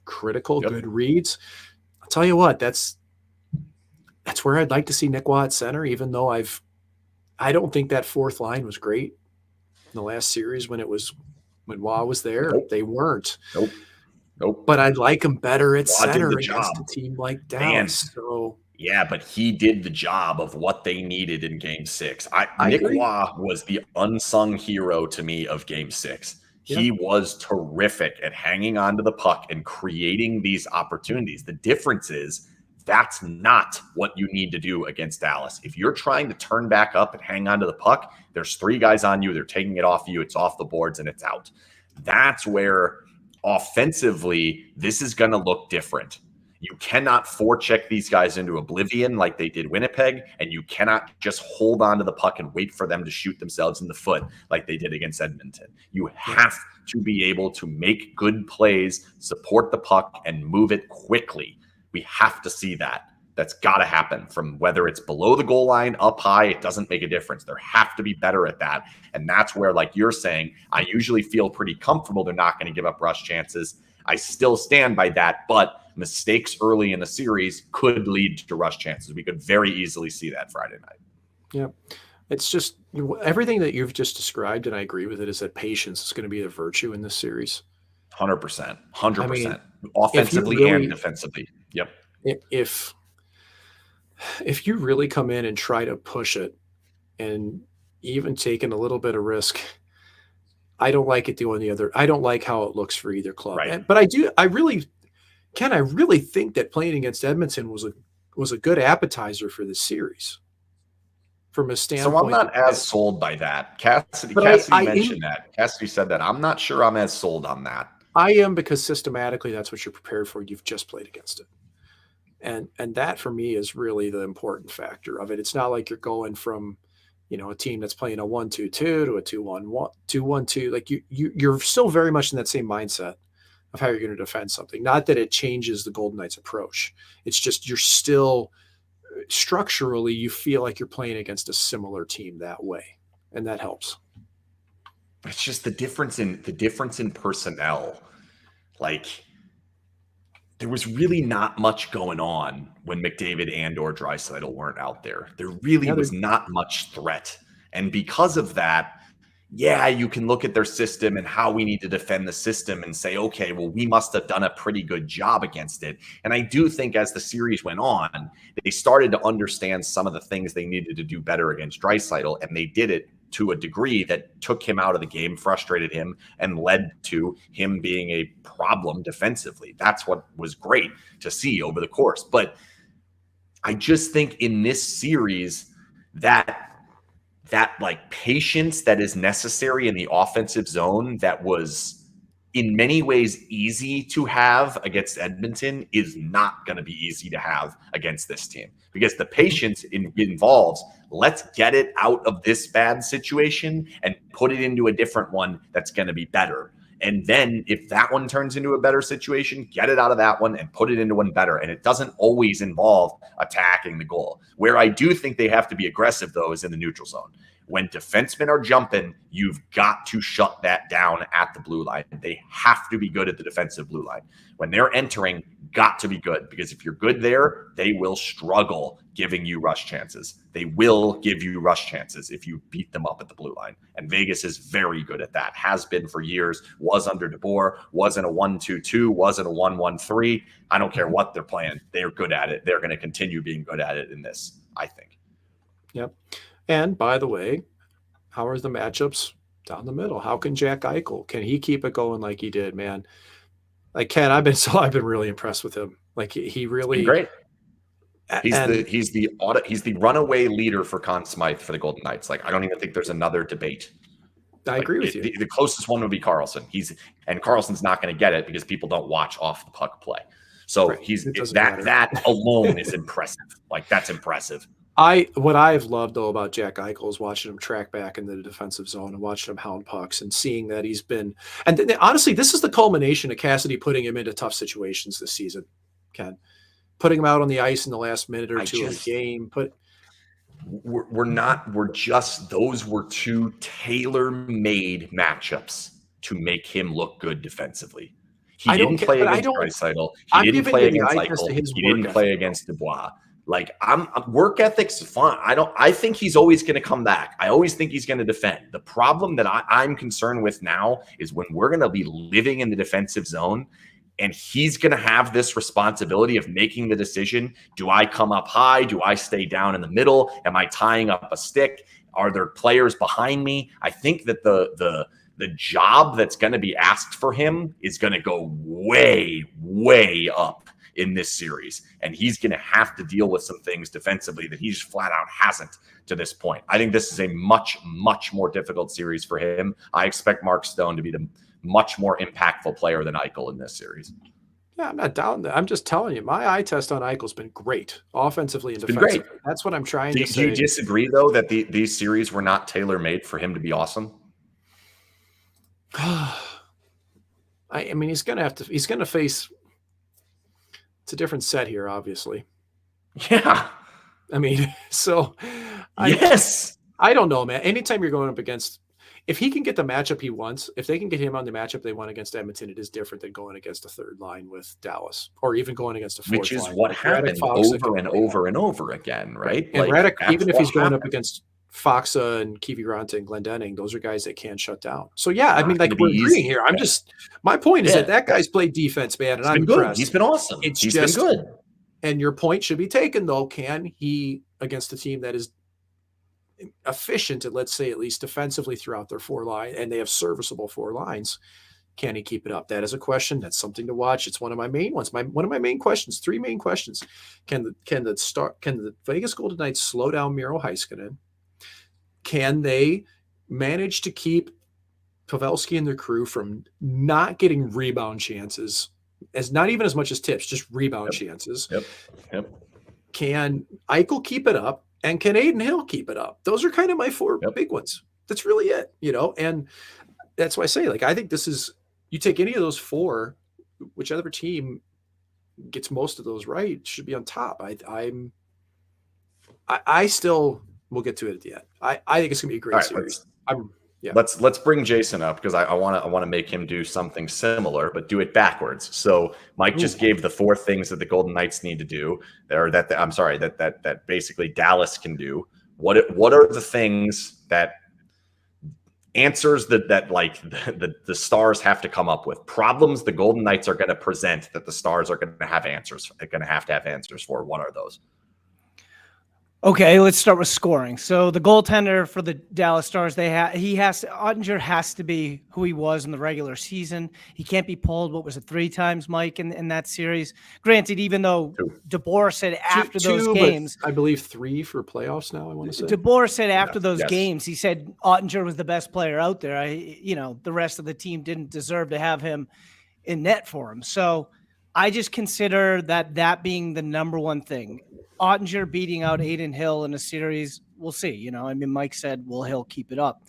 good reads. I'll tell you what, that's where I'd like to see Nick Waugh at center, even though I don't think that fourth line was great in the last series when Waugh was there. Nope. They weren't. Nope. But I'd like him better at Waugh center against a team like Dallas. Yeah, but he did the job of what they needed in Game 6. Nick Waugh was the unsung hero to me of Game 6. Yeah. He was terrific at hanging on to the puck and creating these opportunities. The difference is that's not what you need to do against Dallas. If you're trying to turn back up and hang on to the puck, there's 3 guys on you. They're taking it off you. It's off the boards and it's out. That's where offensively this is going to look different. You cannot forecheck these guys into oblivion like they did Winnipeg, and you cannot just hold on to the puck and wait for them to shoot themselves in the foot like they did against Edmonton. You have to be able to make good plays, support the puck, and move it quickly. We have to see that. That's got to happen from whether it's below the goal line, up high, it doesn't make a difference. There have to be better at that. And that's where, like you're saying, I usually feel pretty comfortable they're not going to give up rush chances. I still stand by that, but mistakes early in the series could lead to rush chances. We could very easily see that Friday night. Yeah. It's just everything that you've just described, and I agree with it, is that patience is going to be the virtue in this series. 100%. 100%. I mean, offensively and defensively. Yep. If you really come in and try to push it and even taking a little bit of risk, I don't like it doing the other. I don't like how it looks for either club. Right. But I really think that playing against Edmonton was a good appetizer for this series. From a standpoint. So I'm not as sold by that. Cassidy mentioned that. Cassidy said that. I'm not sure I'm as sold on that. I am, because systematically that's what you're prepared for. You've just played against it. And that for me is really the important factor of it. It's not like you're going from, a team that's playing a 1-2-2 to a 2-1-1, 2-1-2. Like you're still very much in that same mindset of how you're going to defend something. Not that it changes the Golden Knights approach. It's just you're still structurally you feel like you're playing against a similar team that way, and that helps. It's just the difference in personnel. Like, there was really not much going on when McDavid and or Draisaitl weren't out there. There really was not much threat. And because of that, you can look at their system and how we need to defend the system and say, okay, well, we must have done a pretty good job against it. And I do think as the series went on, they started to understand some of the things they needed to do better against Draisaitl, and they did it to a degree that took him out of the game, frustrated him, and led to him being a problem defensively. That's what was great to see over the course. But I just think in this series that like patience that is necessary in the offensive zone that was in many ways easy to have against Edmonton is not going to be easy to have against this team, because the patience involves let's get it out of this bad situation and put it into a different one that's going to be better. And then if that one turns into a better situation, get it out of that one and put it into one better. And it doesn't always involve attacking the goal. Where I do think they have to be aggressive, though, is in the neutral zone. When defensemen are jumping, you've got to shut that down at the blue line. They have to be good at the defensive blue line. When they're entering, got to be good, because if you're good there, they will struggle giving you rush chances. They will give you rush chances if you beat them up at the blue line. And Vegas is very good at that, has been for years, was under DeBoer, was in a 1-2-2, was in a 1-1-3. I don't care what they're playing. They're good at it. They're going to continue being good at it in this, I think. Yep. And by the way, how are the matchups down the middle? How can Jack Eichel, can he keep it going like he did, man? Like Ken, I've been really impressed with him. Like he really great. He's the runaway leader for Conn Smythe for the Golden Knights. Like, I don't even think there's another debate. I agree with you. The closest one would be Carlson. And Carlson's not going to get it because people don't watch off the puck play. So right. that alone is impressive. Like, that's impressive. What I've loved though about Jack Eichel is watching him track back into the defensive zone and watching him hound pucks and seeing that he's been, and honestly, this is the culmination of Cassidy putting him into tough situations this season, Ken, putting him out on the ice in the last minute or two of the game. Those were two tailor-made matchups to make him look good defensively. He didn't play against Draisaitl. He didn't play against Eichel. He didn't play against DeBoer. Like, work ethic's fun. I think he's always going to come back. I always think he's going to defend. The problem that I'm concerned with now is when we're going to be living in the defensive zone and he's going to have this responsibility of making the decision. Do I come up high? Do I stay down in the middle? Am I tying up a stick? Are there players behind me? I think that the job that's going to be asked for him is going to go way, way up in this series. And he's going to have to deal with some things defensively that he just flat out hasn't to this point. I think this is a much, much more difficult series for him. I expect Mark Stone to be the much more impactful player than Eichel in this series. Yeah, I'm not down there. I'm just telling you, my eye test on Eichel's been great, offensively and It's been great. defensively. That's what I'm trying Do to you say. disagree though that these series were not tailor made for him to be awesome? I mean, he's gonna face. It's a different set here, obviously. Yeah. I mean, so Yes. I don't know, man. Anytime you're going up against, if he can get the matchup he wants, if they can get him on the matchup they want against Edmonton, it is different than going against a third line with Dallas, or even going against a fourth Which is line. what Like happened over and over and over again, right? And Like Radek, that's even if what he's going up happened. against Foxa and Kiviranta and Glendening, those are guys that can't shut down. So yeah, I Not mean, like gonna be we're agreeing easy. here. I'm just, my point is Yeah. that guy's played defense, man, and He's I'm been good. impressed. He's been awesome. It's He's just been good. And your point should be taken, though. Can he, against a team that is efficient, and let's say at least defensively throughout their four line, and they have serviceable four lines, can he keep it up? That is a question. That's something to watch. It's one of my main ones. One of my main questions. Three main questions: Can the Vegas Golden Knights slow down Miro Heiskanen? Can they manage to keep Pavelski and their crew from not getting rebound chances, as not even as much as tips, just rebound chances? Yep. Can Eichel keep it up? And can Aiden Hill keep it up? Those are kind of my four big ones. That's really it, And that's why I say, like, I think this is, you take any of those four, whichever team gets most of those right should be on top. I still, we'll get to it at the end. I think it's gonna be a great series. Let's bring Jason up because I want to make him do something similar, but do it backwards. So Mike just gave the four things that the Golden Knights need to do, or that basically Dallas can do. What are the things that answers that like the Stars have to come up with? Problems the Golden Knights are going to present that the Stars are going to have answers. They're going to have answers for. What are those? Okay, let's start with scoring. So the goaltender for the Dallas Stars, Ottinger has to be who he was in the regular season. He can't be pulled. What was it, 3 times, Mike, in that series? Granted, even though DeBoer said after those games, I believe 3 for playoffs now. I want to say DeBoer said after those games, he said Ottinger was the best player out there. The rest of the team didn't deserve to have him in net for him. So I just consider that being the number one thing. Ottinger beating out Aiden Hill in a series, we'll see. Mike said, will Hill keep it up?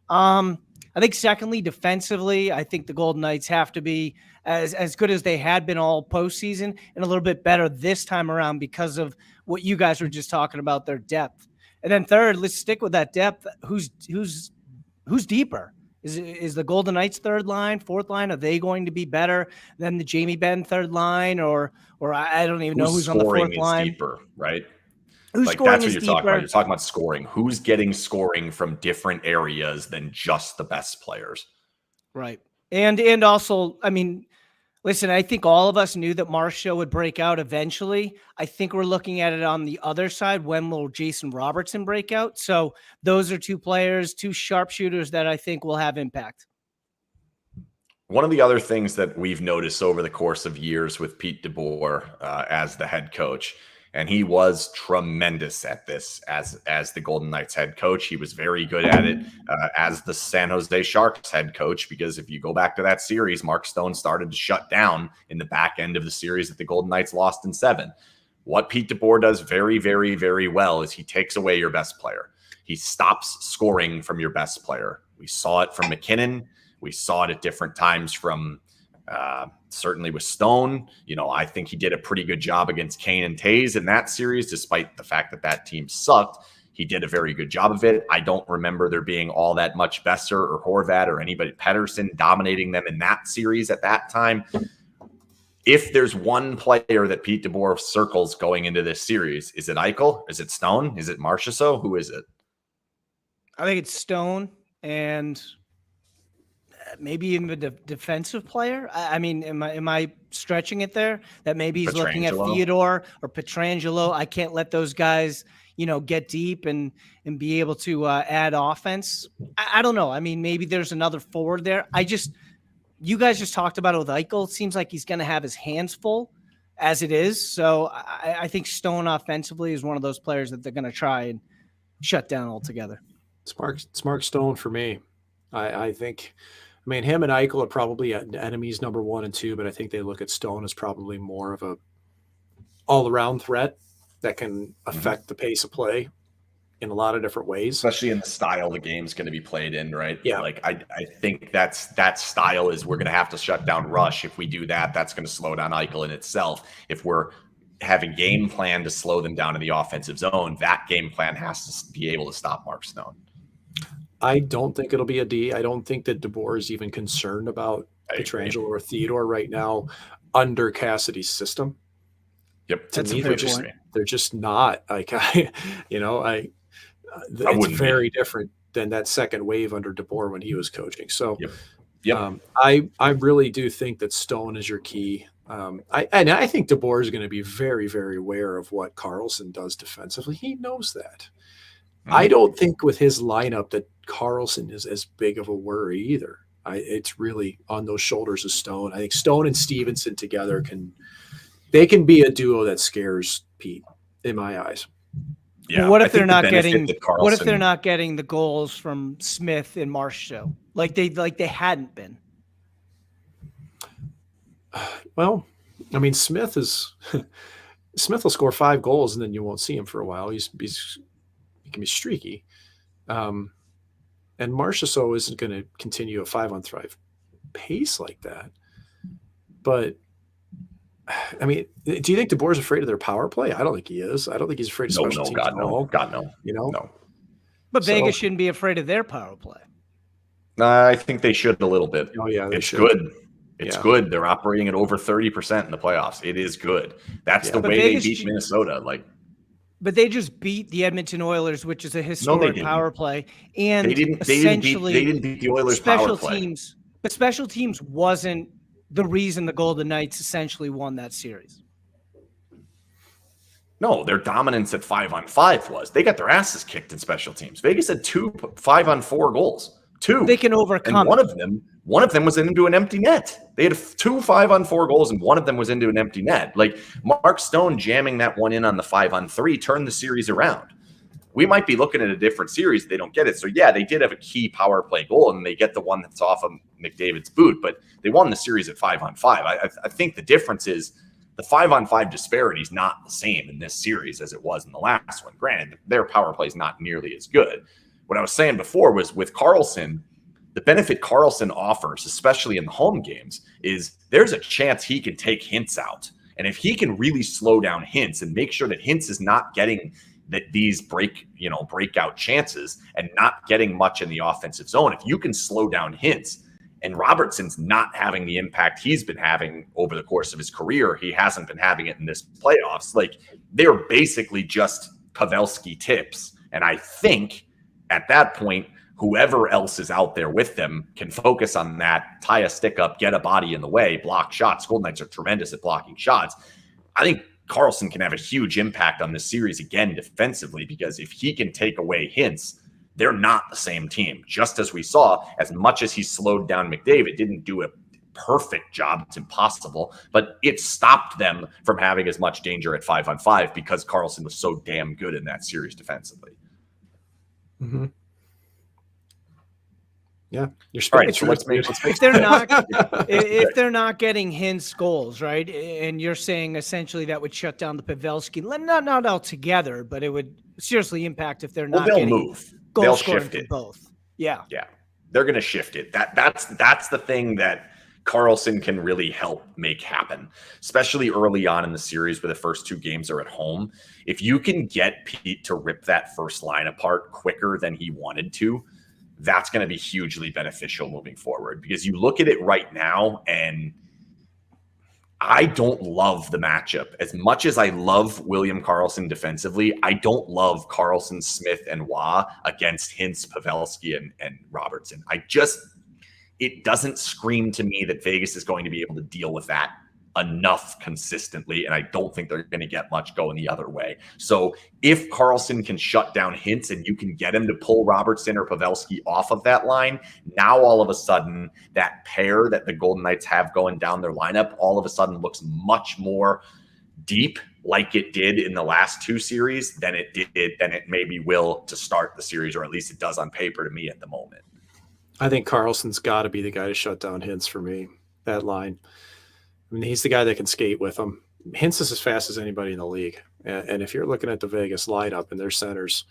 I think secondly, defensively, I think the Golden Knights have to be as good as they had been all postseason and a little bit better this time around because of what you guys were just talking about, their depth. And then third, let's stick with that depth. Who's deeper? Is the Golden Knights third line, fourth line, are they going to be better than the Jamie Benn third line, or I don't even know who's on the fourth line? Deeper, right? Who's like scoring that's what is you're deeper. talking about. You're talking about scoring. Who's getting scoring from different areas than just the best players? Right. And also, listen, I think all of us knew that Marchand would break out eventually. I think we're looking at it on the other side. When will Jason Robertson break out? So those are 2 players, 2 sharpshooters that I think will have impact. One of the other things that we've noticed over the course of years with Pete DeBoer as the head coach, and he was tremendous at this as the Golden Knights head coach. He was very good at it as the San Jose Sharks head coach, because if you go back to that series, Mark Stone started to shut down in the back end of the series that the Golden Knights lost in 7. What Pete DeBoer does very, very, very well is he takes away your best player. He stops scoring from your best player. We saw it from McKinnon. We saw it at different times from certainly with Stone. I think he did a pretty good job against Kane and Taves in that series, despite the fact that team sucked. He did a very good job of it. I don't remember there being all that much Besser or Horvat or anybody, Pettersson, dominating them in that series at that time. If there's one player that Pete DeBoer circles going into this series, is it Eichel? Is it Stone? Is it Marchessault? Who is it? I think it's Stone and maybe even a defensive player. Am I stretching it there? That maybe he's looking at Theodore or Pietrangelo. I can't let those guys, get deep and be able to add offense. I don't know. Maybe there's another forward there. You guys just talked about it with Eichel. It seems like he's going to have his hands full as it is. So I think Stone offensively is one of those players that they're going to try and shut down altogether. It's Mark Stone for me. I think I mean, him and Eichel are probably enemies number 1 and 2, but I think they look at Stone as probably more of a all-around threat that can affect the pace of play in a lot of different ways, especially in the style the game's going to be played in, right? Yeah. Like I think that style is we're going to have to shut down rush. If we do that, that's going to slow down Eichel in itself. If we're having game plan to slow them down in the offensive zone, that game plan has to be able to stop Mark Stone. I don't think it'll be a D. I don't think that DeBoer is even concerned about Pietrangelo or Theodore right now under Cassidy's system. Yep. To me, they're just not like it's very different than that second wave under DeBoer when he was coaching. So I really do think that Stone is your key. I think DeBoer is going to be very, very aware of what Karlsson does defensively. He knows that. I don't think with his lineup that Karlsson is as big of a worry either. It's really on those shoulders of Stone. I think Stone and Stevenson together can be a duo that scares Pete in my eyes. Yeah. Well, what if they're not getting the goals from Smith and Marchessault like they hadn't been? Well, I mean, Smith will score 5 goals and then you won't see him for a while. He can be streaky. And Marchessault isn't going to continue a 5-on-5 pace like that. But I mean, do you think DeBoer's afraid of their power play? I don't think he is. I don't think he's afraid of special teams at all. God, no. No. But Vegas shouldn't be afraid of their power play. I think they should a little bit. Oh, yeah. It's good. It's good. They're operating at over 30% in the playoffs. It is good. That's the way Vegas they beat Minnesota. But they just beat the Edmonton Oilers, which is a historic power play. And they didn't beat the Oilers power play. But special teams wasn't the reason the Golden Knights essentially won that series. No, their dominance at 5-on-5 was. They got their asses kicked in special teams. Vegas had 2 5-on-4 goals. 2. They can overcome. And one of them was into an empty net. They had 2 5-on-4 goals, and one of them was into an empty net. Like Mark Stone jamming that one in on the 5-on-3 turned the series around. We might be looking at a different series. They don't get it. So, yeah, they did have a key power play goal, and they get the one that's off of McDavid's boot, but they won the series at 5-on-5. I think the difference is the 5-on-5 disparity is not the same in this series as it was in the last one. Granted, their power play is not nearly as good. What I was saying before was with Karlsson, the benefit Karlsson offers, especially in the home games, is there's a chance he can take Hintz out. And if he can really slow down Hintz and make sure that Hintz is not getting these breakout chances and not getting much in the offensive zone, if you can slow down Hintz, and Robertson's not having the impact he's been having over the course of his career, he hasn't been having it in this playoffs. Like, they're basically just Pavelski tips. And I think at that point, whoever else is out there with them can focus on that, tie a stick up, get a body in the way, block shots. Golden Knights are tremendous at blocking shots. I think Karlsson can have a huge impact on this series again defensively, because if he can take away Hintz, they're not the same team. Just as we saw, as much as he slowed down McDavid, didn't do a perfect job. It's impossible, but it stopped them from having as much danger at 5-on-5 because Karlsson was so damn good in that series defensively. Mm-hmm. Yeah, you're all right. So if they're not getting Hintz goals, right, and you're saying essentially that would shut down the Pavelski, not altogether, but it would seriously impact if they're not. They'll getting move. Goal They'll scoring shift it. Both. Yeah. They're going to shift it. That's the thing that Karlsson can really help make happen, especially early on in the series where the first 2 games are at home. If you can get Pete to rip that first line apart quicker than he wanted to, that's going to be hugely beneficial moving forward, because you look at it right now and I don't love the matchup. As much as I love William Karlsson defensively, I don't love Karlsson, Smith, and Waugh against Hintz, Pavelski, and Robertson. It doesn't scream to me that Vegas is going to be able to deal with that enough consistently, and I don't think they're going to get much going the other way. So if Karlsson can shut down Hintz and you can get him to pull Robertson or Pavelski off of that line, now all of a sudden that pair that the Golden Knights have going down their lineup all of a sudden looks much more deep, like it did in the last 2 series than it maybe will to start the series, or at least it does on paper to me at the moment. I think Carlson's got to be the guy to shut down Hintz for me, that line. I mean, he's the guy that can skate with him. Hintz is as fast as anybody in the league. And if you're looking at the Vegas lineup and their centers,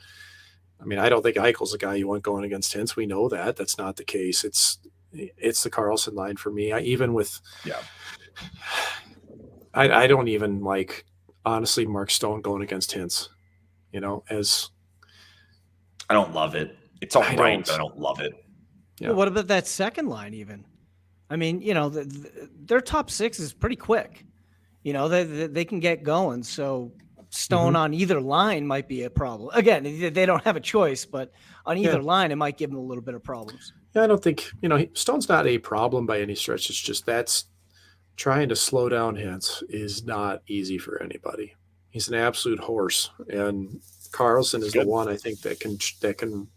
I mean, I don't think Eichel's the guy you want going against Hintz. We know that. That's not the case. It's the Carlson line for me. I don't even like, honestly, Mark Stone going against Hintz, as I don't love it. It's all right, but I don't love it. Yeah. Well, what about that second line even? I mean, their top six is pretty quick. They can get going. So Stone on either line might be a problem. Again, they don't have a choice, but on either line, it might give them a little bit of problems. Yeah, I don't think, Stone's not a problem by any stretch. It's just that's trying to slow down Hintz is not easy for anybody. He's an absolute horse. And Carlson is the one I think that can 100%.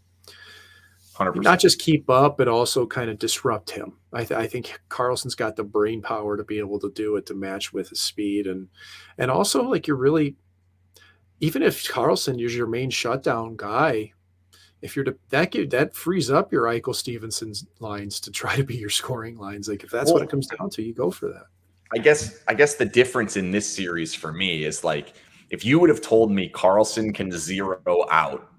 Not just keep up, but also kind of disrupt him. I think Carlson's got the brain power to be able to do it, to match with his speed. And also, like, you're really, even if Carlson is your main shutdown guy, if you're that frees up your Eichel Stevenson's lines to try to be your scoring lines. Like, if that's what it comes down to, you go for that. I guess the difference in this series for me is, like, if you would have told me Carlson can zero out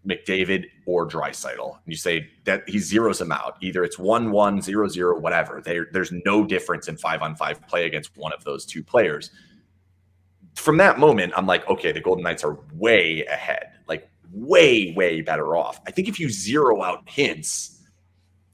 McDavid or Draisaitl, and you say that he zeroes them out, either it's 1-1, 0-0, whatever. There's no difference in 5-on-5 play against one of those two players. From that moment, I'm like, okay, the Golden Knights are way ahead, like way, way better off. I think if you zero out Hintz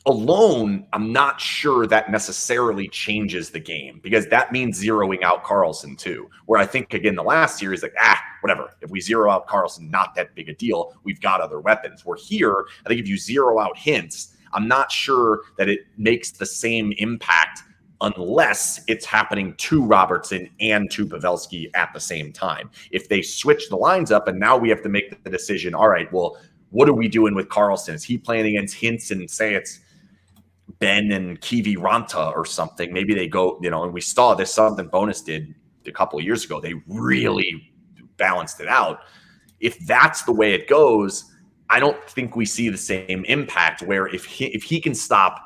alone, I'm not sure that necessarily changes the game, because that means zeroing out Carlson too. Where I think, again, the last series, like, whatever. If we zero out Carlson, not that big a deal. We've got other weapons. We're here. I think if you zero out Hintz, I'm not sure that it makes the same impact unless it's happening to Robertson and to Pavelski at the same time. If they switch the lines up and now we have to make the decision, all right, well, what are we doing with Carlson? Is he playing against Hintz and say it's Ben and Kivi Ranta or something? Maybe they go, and we saw this, something Bonus did a couple of years ago. They really balanced it out. If that's the way it goes, I don't think we see the same impact, where if he can stop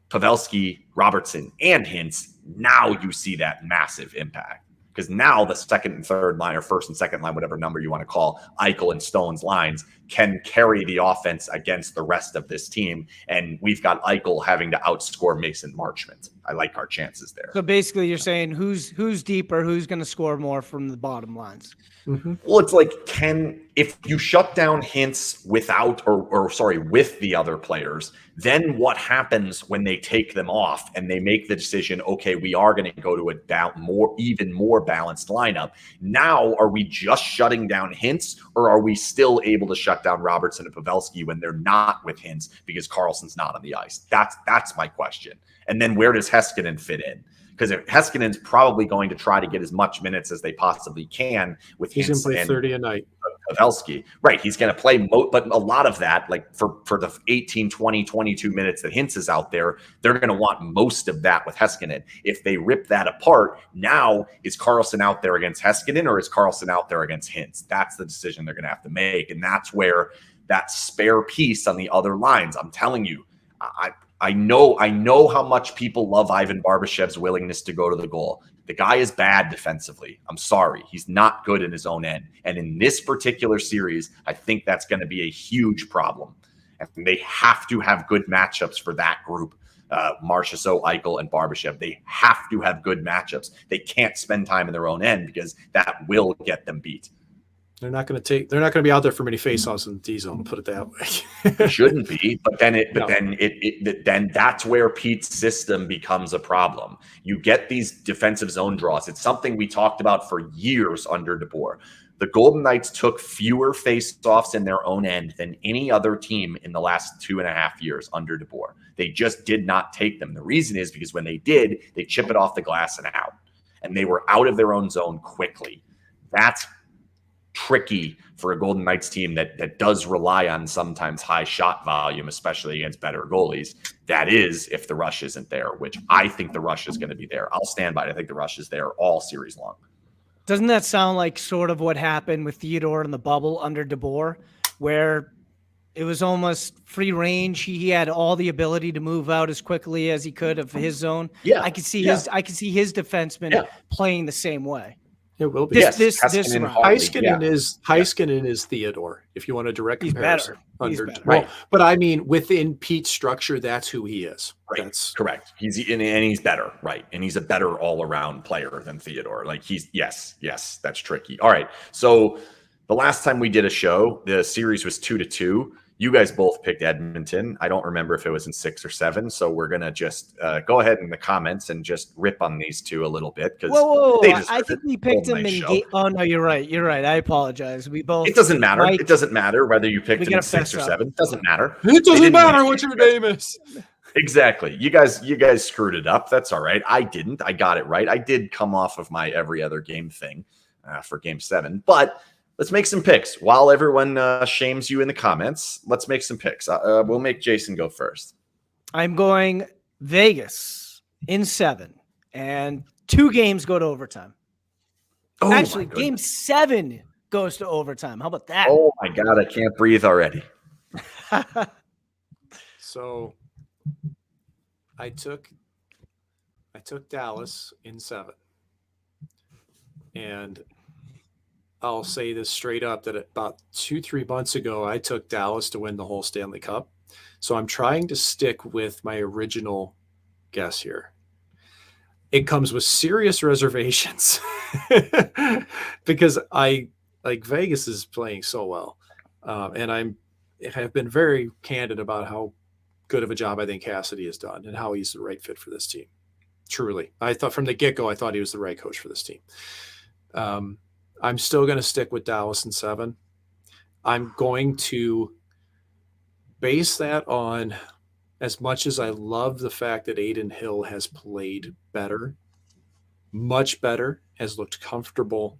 Pavelski, Robertson, and Hintz, now you see that massive impact. Because now the second and third line, or first and second line, whatever number you want to call Eichel and Stone's lines, can carry the offense against the rest of this team. And we've got Eichel having to outscore Mason Marchment. I like our chances there. So basically you're saying who's deeper, who's going to score more from the bottom lines? Mm-hmm. Well, it's like, if you shut down Hintz without, with the other players, then what happens when they take them off and they make the decision, okay, we are going to go to a even more balanced lineup. Now, are we just shutting down Hintz, or are we still able to shut down Robertson and Pavelski when they're not with Hintz because Carlson's not on the ice? That's my question. And then where does Heiskanen fit in? Because Heskinen's probably going to try to get as much minutes as they possibly can with Hintz. He's going to play 30 a night. Pavelski. Right. He's going to play, but a lot of that, like for the 18, 20, 22 minutes that Hintz is out there, they're going to want most of that with Heiskanen. If they rip that apart, now is Carlson out there against Heiskanen, or is Carlson out there against Hintz? That's the decision they're going to have to make. And that's where that spare piece on the other lines, I'm telling you, I know how much people love Ivan Barbashev's willingness to go to the goal. The guy is bad defensively. I'm sorry. He's not good in his own end. And in this particular series, I think that's going to be a huge problem. And they have to have good matchups for that group. Marchessault, Eichel, and Barbashev. They have to have good matchups. They can't spend time in their own end, because that will get them beat. They're not going to be out there for many faceoffs in the D zone, to put it that way. Shouldn't be, then that's where Pete's system becomes a problem. You get these defensive zone draws. It's something we talked about for years under DeBoer. The Golden Knights took fewer faceoffs in their own end than any other team in the last 2.5 years under DeBoer. They just did not take them. The reason is because when they did, they chip it off the glass and out, and they were out of their own zone quickly. That's tricky for a Golden Knights team that does rely on sometimes high shot volume, especially against better goalies. That is, if the rush isn't there, which I think the rush is going to be there. I'll stand by it. I think the rush is there all series long. Doesn't that sound like sort of what happened with Theodore in the bubble under DeBoer, where It was almost free range. He had all the ability to move out as quickly as he could of his zone. Yeah, I could see his defenseman playing the same way. It will be. This Heiskanen is Theodore. If you want a direct comparison, he's better. Right. But I mean, within Pete's structure, that's who he is. Right. That's correct. He's better, right? And he's a better all-around player than Theodore. Like yes, that's tricky. All right. So the last time we did a show, the series was 2-2. You guys both picked Edmonton. I don't remember if it was in 6 or 7. So we're gonna just go ahead in the comments and just rip on these two a little bit because I think we picked them in game. Oh no, you're right. I apologize. We both. It doesn't matter. It doesn't matter whether you picked them in 6 or 7. It doesn't matter. It doesn't matter what your name is. Exactly. You guys screwed it up. That's all right. I didn't. I got it right. I did come off of my every other game thing for game 7, but. Let's make some picks. While everyone shames you in the comments, let's make some picks. We'll make Jason go first. I'm going Vegas in 7, and 2 games go to overtime. Oh, actually, game 7 goes to overtime. How about that? Oh my God, I can't breathe already. So I took Dallas in 7, and I'll say this straight up that about 2-3 months ago, I took Dallas to win the whole Stanley Cup. So I'm trying to stick with my original guess here. It comes with serious reservations because Vegas is playing so well. And I have been very candid about how good of a job I think Cassidy has done and how he's the right fit for this team. Truly. I thought from the get-go, I thought he was the right coach for this team. I'm still going to stick with Dallas in 7. I'm going to base that on, as much as I love the fact that Adin Hill has played better, much better, has looked comfortable,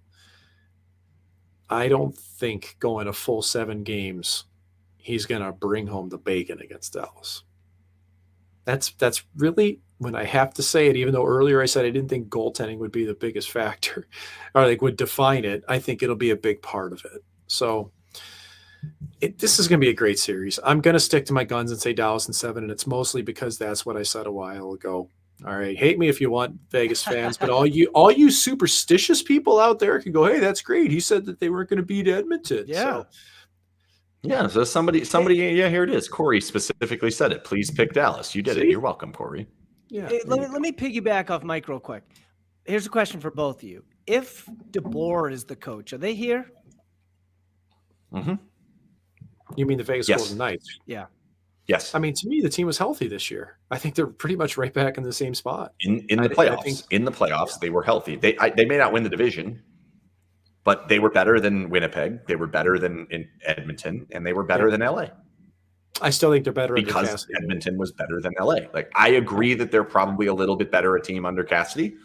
I don't think going a full 7 games, he's going to bring home the bacon against Dallas. That's really, when I have to say it, even though earlier I said I didn't think goaltending would be the biggest factor or would define it, I think it'll be a big part of it. So this is going to be a great series. I'm going to stick to my guns and say Dallas in 7, and it's mostly because that's what I said a while ago. All right, hate me if you want, Vegas fans, but all you superstitious people out there can go, hey, that's great. He said that they weren't going to beat Edmonton. Yeah. So somebody, here it is. Corey specifically said it. Please pick Dallas. You did it. You're welcome, Corey. Yeah. Hey, let me piggyback off Mike real quick. Here's a question for both of you. If DeBoer is the coach, are they here? Mm-hmm. You mean the Vegas Golden Knights? Yeah. Yes. I mean, to me, the team was healthy this year. I think they're pretty much right back in the same spot. In the playoffs. In the playoffs, they were healthy. They may not win the division, but they were better than Winnipeg. They were better than in Edmonton, and they were better than LA. I still think they're better because Edmonton was better than LA. I agree that they're probably a little bit better a team under Cassidy.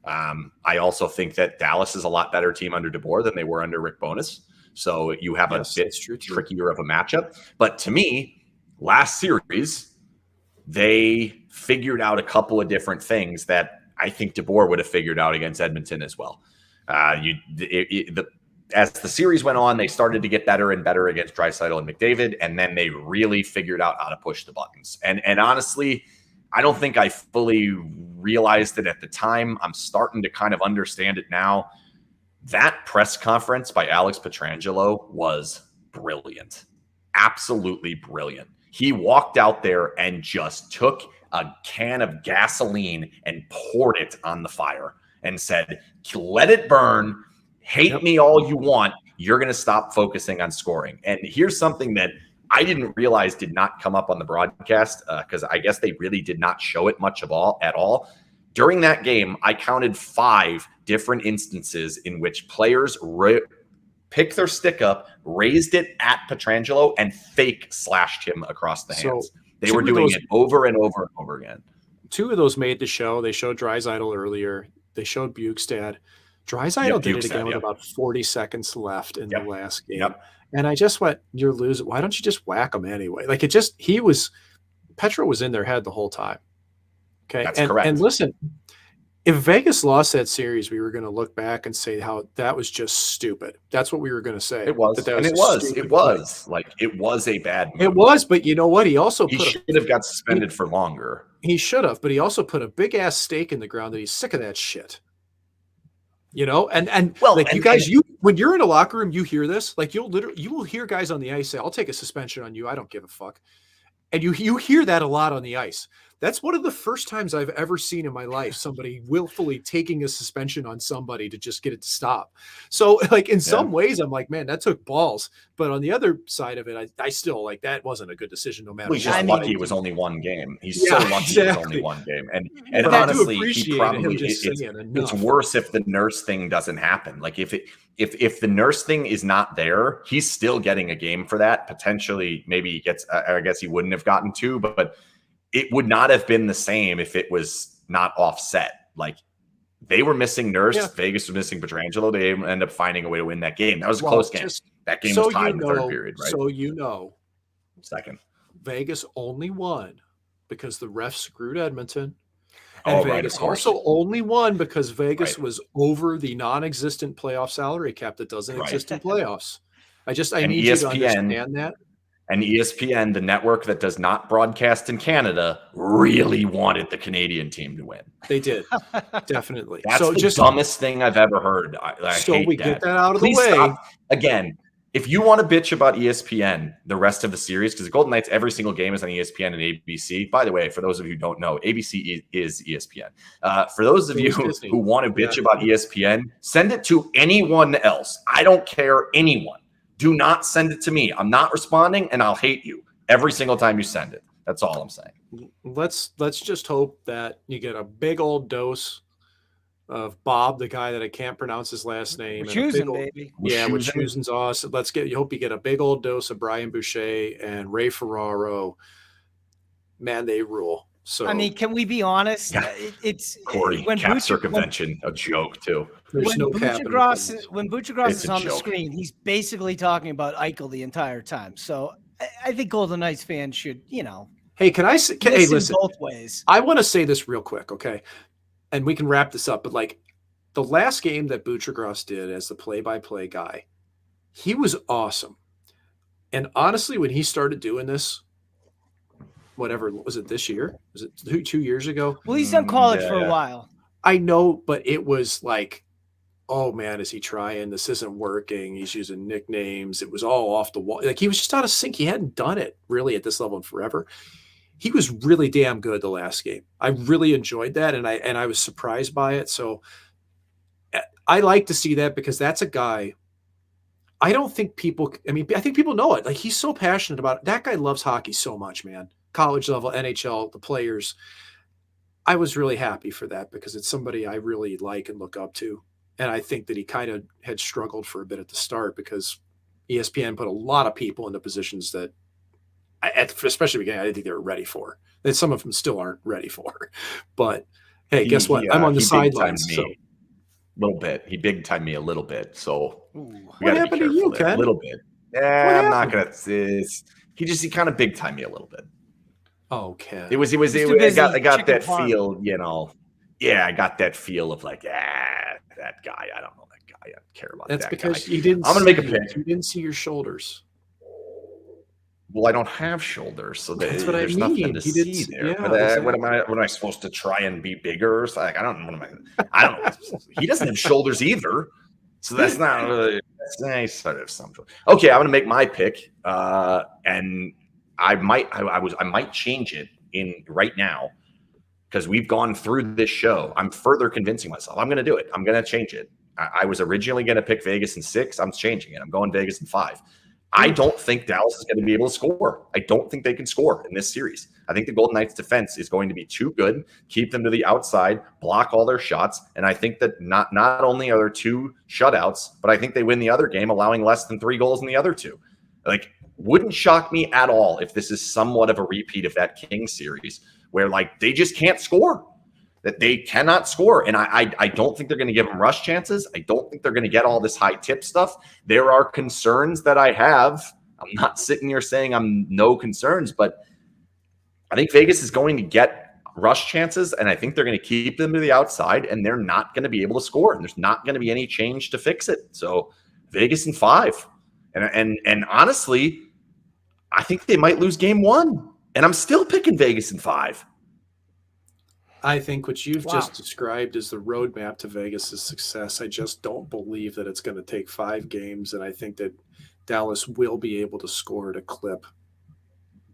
I also think that Dallas is a lot better team under DeBoer than they were under Rick Bowness. So you have a bit trickier of a matchup. But to me, last series, they figured out a couple of different things that I think DeBoer would have figured out against Edmonton as well. As the series went on, they started to get better and better against Draisaitl and McDavid, and then they really figured out how to push the buttons. And honestly, I don't think I fully realized it at the time. I'm starting to kind of understand it now. That press conference by Alex Pietrangelo was brilliant. Absolutely brilliant. He walked out there and just took a can of gasoline and poured it on the fire and said, let it burn. Hate me all you want. You're going to stop focusing on scoring. And here's something that I didn't realize did not come up on the broadcast because I guess they really did not show it much at all. During that game, I counted 5 different instances in which players picked their stick up, raised it at Pietrangelo, and fake slashed him across the hands. They were doing it over and over and over again. 2 of those made the show. They showed Draisaitl earlier. They showed Bukestad. Draisaitl did it again with about 40 seconds left in the last game. And I just went, you're losing. Why don't you just whack him anyway? Petro was in their head the whole time. Okay. That's correct. And listen, If Vegas lost that series, we were going to look back and say how that was just stupid. That's what we were going to say. It was, that and it was like it was a bad move. It was, but you know what? He should have got suspended for longer. He should have, but he also put a big ass stake in the ground that he's sick of that shit. You know, and well, like when you're in a locker room, you hear this, like you will hear guys on the ice say, "I'll take a suspension on you. I don't give a fuck." And you hear that a lot on the ice. That's one of the first times I've ever seen in my life somebody willfully taking a suspension on somebody to just get it to stop. So like in some ways, I'm like, man, that took balls. But on the other side of it, I still like that wasn't a good decision no matter what. He's just lucky it was only one game. He's so lucky it was only one game. And honestly, he probably it's worse if the nurse thing doesn't happen. Like if the nurse thing is not there, he's still getting a game for that. Potentially, maybe he gets, I guess he wouldn't have gotten two, but it would not have been the same if it was not offset. Like they were missing Nurse, Vegas was missing Pietrangelo. They end up finding a way to win that game. That was a close game. That game was tied in the third period, right? So second. Vegas only won because the refs screwed Edmonton. And Vegas also only won because Vegas was over the non-existent playoff salary cap that doesn't exist in playoffs. I need you to understand that. And ESPN, the network that does not broadcast in Canada, really wanted the Canadian team to win. They did. Definitely. That's the dumbest thing I've ever heard. I hate we that. Get that out of Please the way. Stop. Again, if you want to bitch about ESPN the rest of the series, because the Golden Knights, every single game is on ESPN and ABC. By the way, for those of you who don't know, ABC is ESPN. For those of you who want to bitch about ESPN, send it to anyone else. I don't care, anyone. Do not send it to me. I'm not responding, and I'll hate you every single time you send it. That's all I'm saying. Let's just hope that you get a big old dose of Bob, the guy that I can't pronounce his last name. Baby. Yeah, Wischusen's awesome. Hope you get a big old dose of Brian Boucher and Ray Ferraro. Man, they rule. So I mean, can we be honest? It's Corey, when cap circumvention, a joke too. There's no cap. When Buccigross is on the screen, he's basically talking about Eichel the entire time. So I think Golden Knights fans should, Hey, listen both ways. I want to say this real quick, okay? And we can wrap this up. But like the last game that Buccigross did as the play-by-play guy, he was awesome. And honestly, when he started doing this, whatever was it this year? Was it 2 years ago? Well, he's done college for a while. I know, but it was like, oh man, is he trying? This isn't working. He's using nicknames. It was all off the wall. Like he was just out of sync. He hadn't done it really at this level in forever. He was really damn good the last game. I really enjoyed that, and I was surprised by it. So I like to see that because that's a guy. I don't think people. I mean, I think people know it. Like he's so passionate about it. That guy loves hockey so much, man. College level, NHL, the players. I was really happy for that because it's somebody I really like and look up to. And I think that he kind of had struggled for a bit at the start because ESPN put a lot of people into positions that, especially beginning, I didn't think they were ready for. And some of them still aren't ready for. But hey, guess what? I'm on the sidelines. So. A little bit. He big timed me a little bit. So what happened to you, Ken? A little bit. Yeah, I'm not gonna. He kind of big timed me a little bit. Okay. It was I got that feel, Yeah, I got that feel of like, that guy. I don't know that guy. I don't care about that guy. That's because you didn't. I'm gonna make a pick. You didn't see your shoulders. Well, I don't have shoulders, so that's what there's nothing to see there. Yeah, exactly. What am I supposed to try and be bigger? So like, I don't know. He doesn't have shoulders either, so that's not really. That's nice. Sort of something. Okay, I'm gonna make my pick, and I might change it in right now because we've gone through this show. I'm further convincing myself. I'm going to do it. I'm going to change it. I was originally going to pick Vegas in 6. I'm changing it. I'm going Vegas in 5. I don't think Dallas is going to be able to score. I don't think they can score in this series. I think the Golden Knights defense is going to be too good, keep them to the outside, block all their shots. And I think that not only are there 2 shutouts, but I think they win the other game, allowing less than 3 goals in the other 2. Like, wouldn't shock me at all if this is somewhat of a repeat of that Kings series where like they just can't score, that they cannot score. And I don't think they're going to give them rush chances. I don't think they're going to get all this high tip stuff. There are concerns that I have. I'm not sitting here saying I'm no concerns, but I think Vegas is going to get rush chances, and I think they're going to keep them to the outside, and they're not going to be able to score, and there's not going to be any change to fix it. So Vegas in 5. And honestly, I think they might lose game 1, and I'm still picking Vegas in 5. I think what you've just described is the roadmap to Vegas's success. I just don't believe that it's going to take 5 games, and I think that Dallas will be able to score at a clip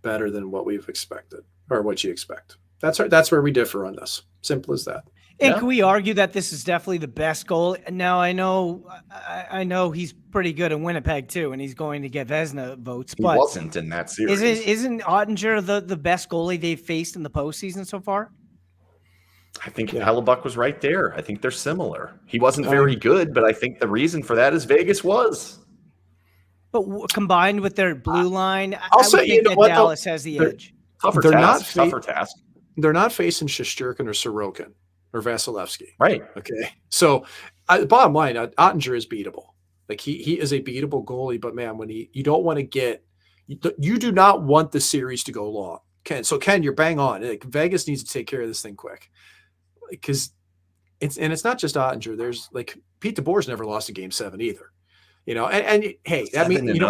better than what we've expected, or what you expect. That's where we differ on this. Simple as that. And can we argue that this is definitely the best goal? Now I know he's pretty good in Winnipeg too, and he's going to get Vezina votes. But he wasn't in that series. Isn't Ottinger the best goalie they've faced in the postseason so far? I think Hellebuck was right there. I think they're similar. He wasn't very good, but I think the reason for that is Vegas was. But combined with their blue line, also, I would think that Dallas has the edge. Tougher task. They're not facing Shesterkin or Sorokin or Vasilevsky. Right. Okay. So bottom line, Ottinger is beatable. Like he is a beatable goalie, but man, when you don't want to get, you do not want the series to go long. Ken, you're bang on. Like, Vegas needs to take care of this thing quick, because it's not just Ottinger. There's like Pete DeBoer's never lost a game 7 either. And hey, that means you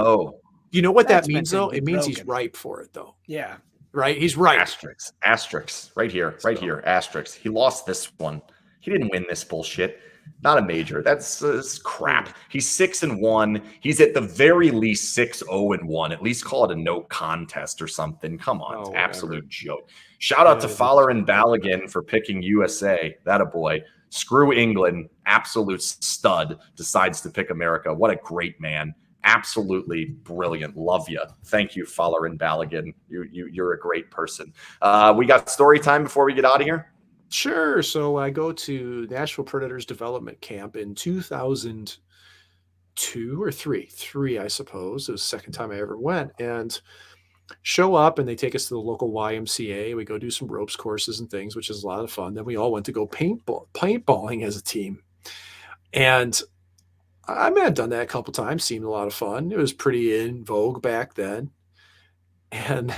know what that means though? It means he's ripe for it though. Yeah. Right. He's right. Asterisks right here. Asterisks. He lost this one. He didn't win this bullshit. Not a major. That's crap. He's 6-1. He's at the very least 6-0-1. At least call it a no contest or something. Come on. It's absolute joke. Shout out to Fowler and Balogun for picking USA. That a boy. Screw England. Absolute stud. Decides to pick America. What a great man. Absolutely brilliant. Love you. Thank you, Fowler and Balogun. You're a great person. We got story time before we get out of here. Sure. So I go to Nashville Predators development camp in 2002 or three, I suppose. It was the second time I ever went, and show up, and they take us to the local YMCA. We go do some ropes courses and things, which is a lot of fun. Then we all went to go paintballing as a team. And I mean, I'd done that a couple times, seemed a lot of fun. It was pretty in vogue back then. And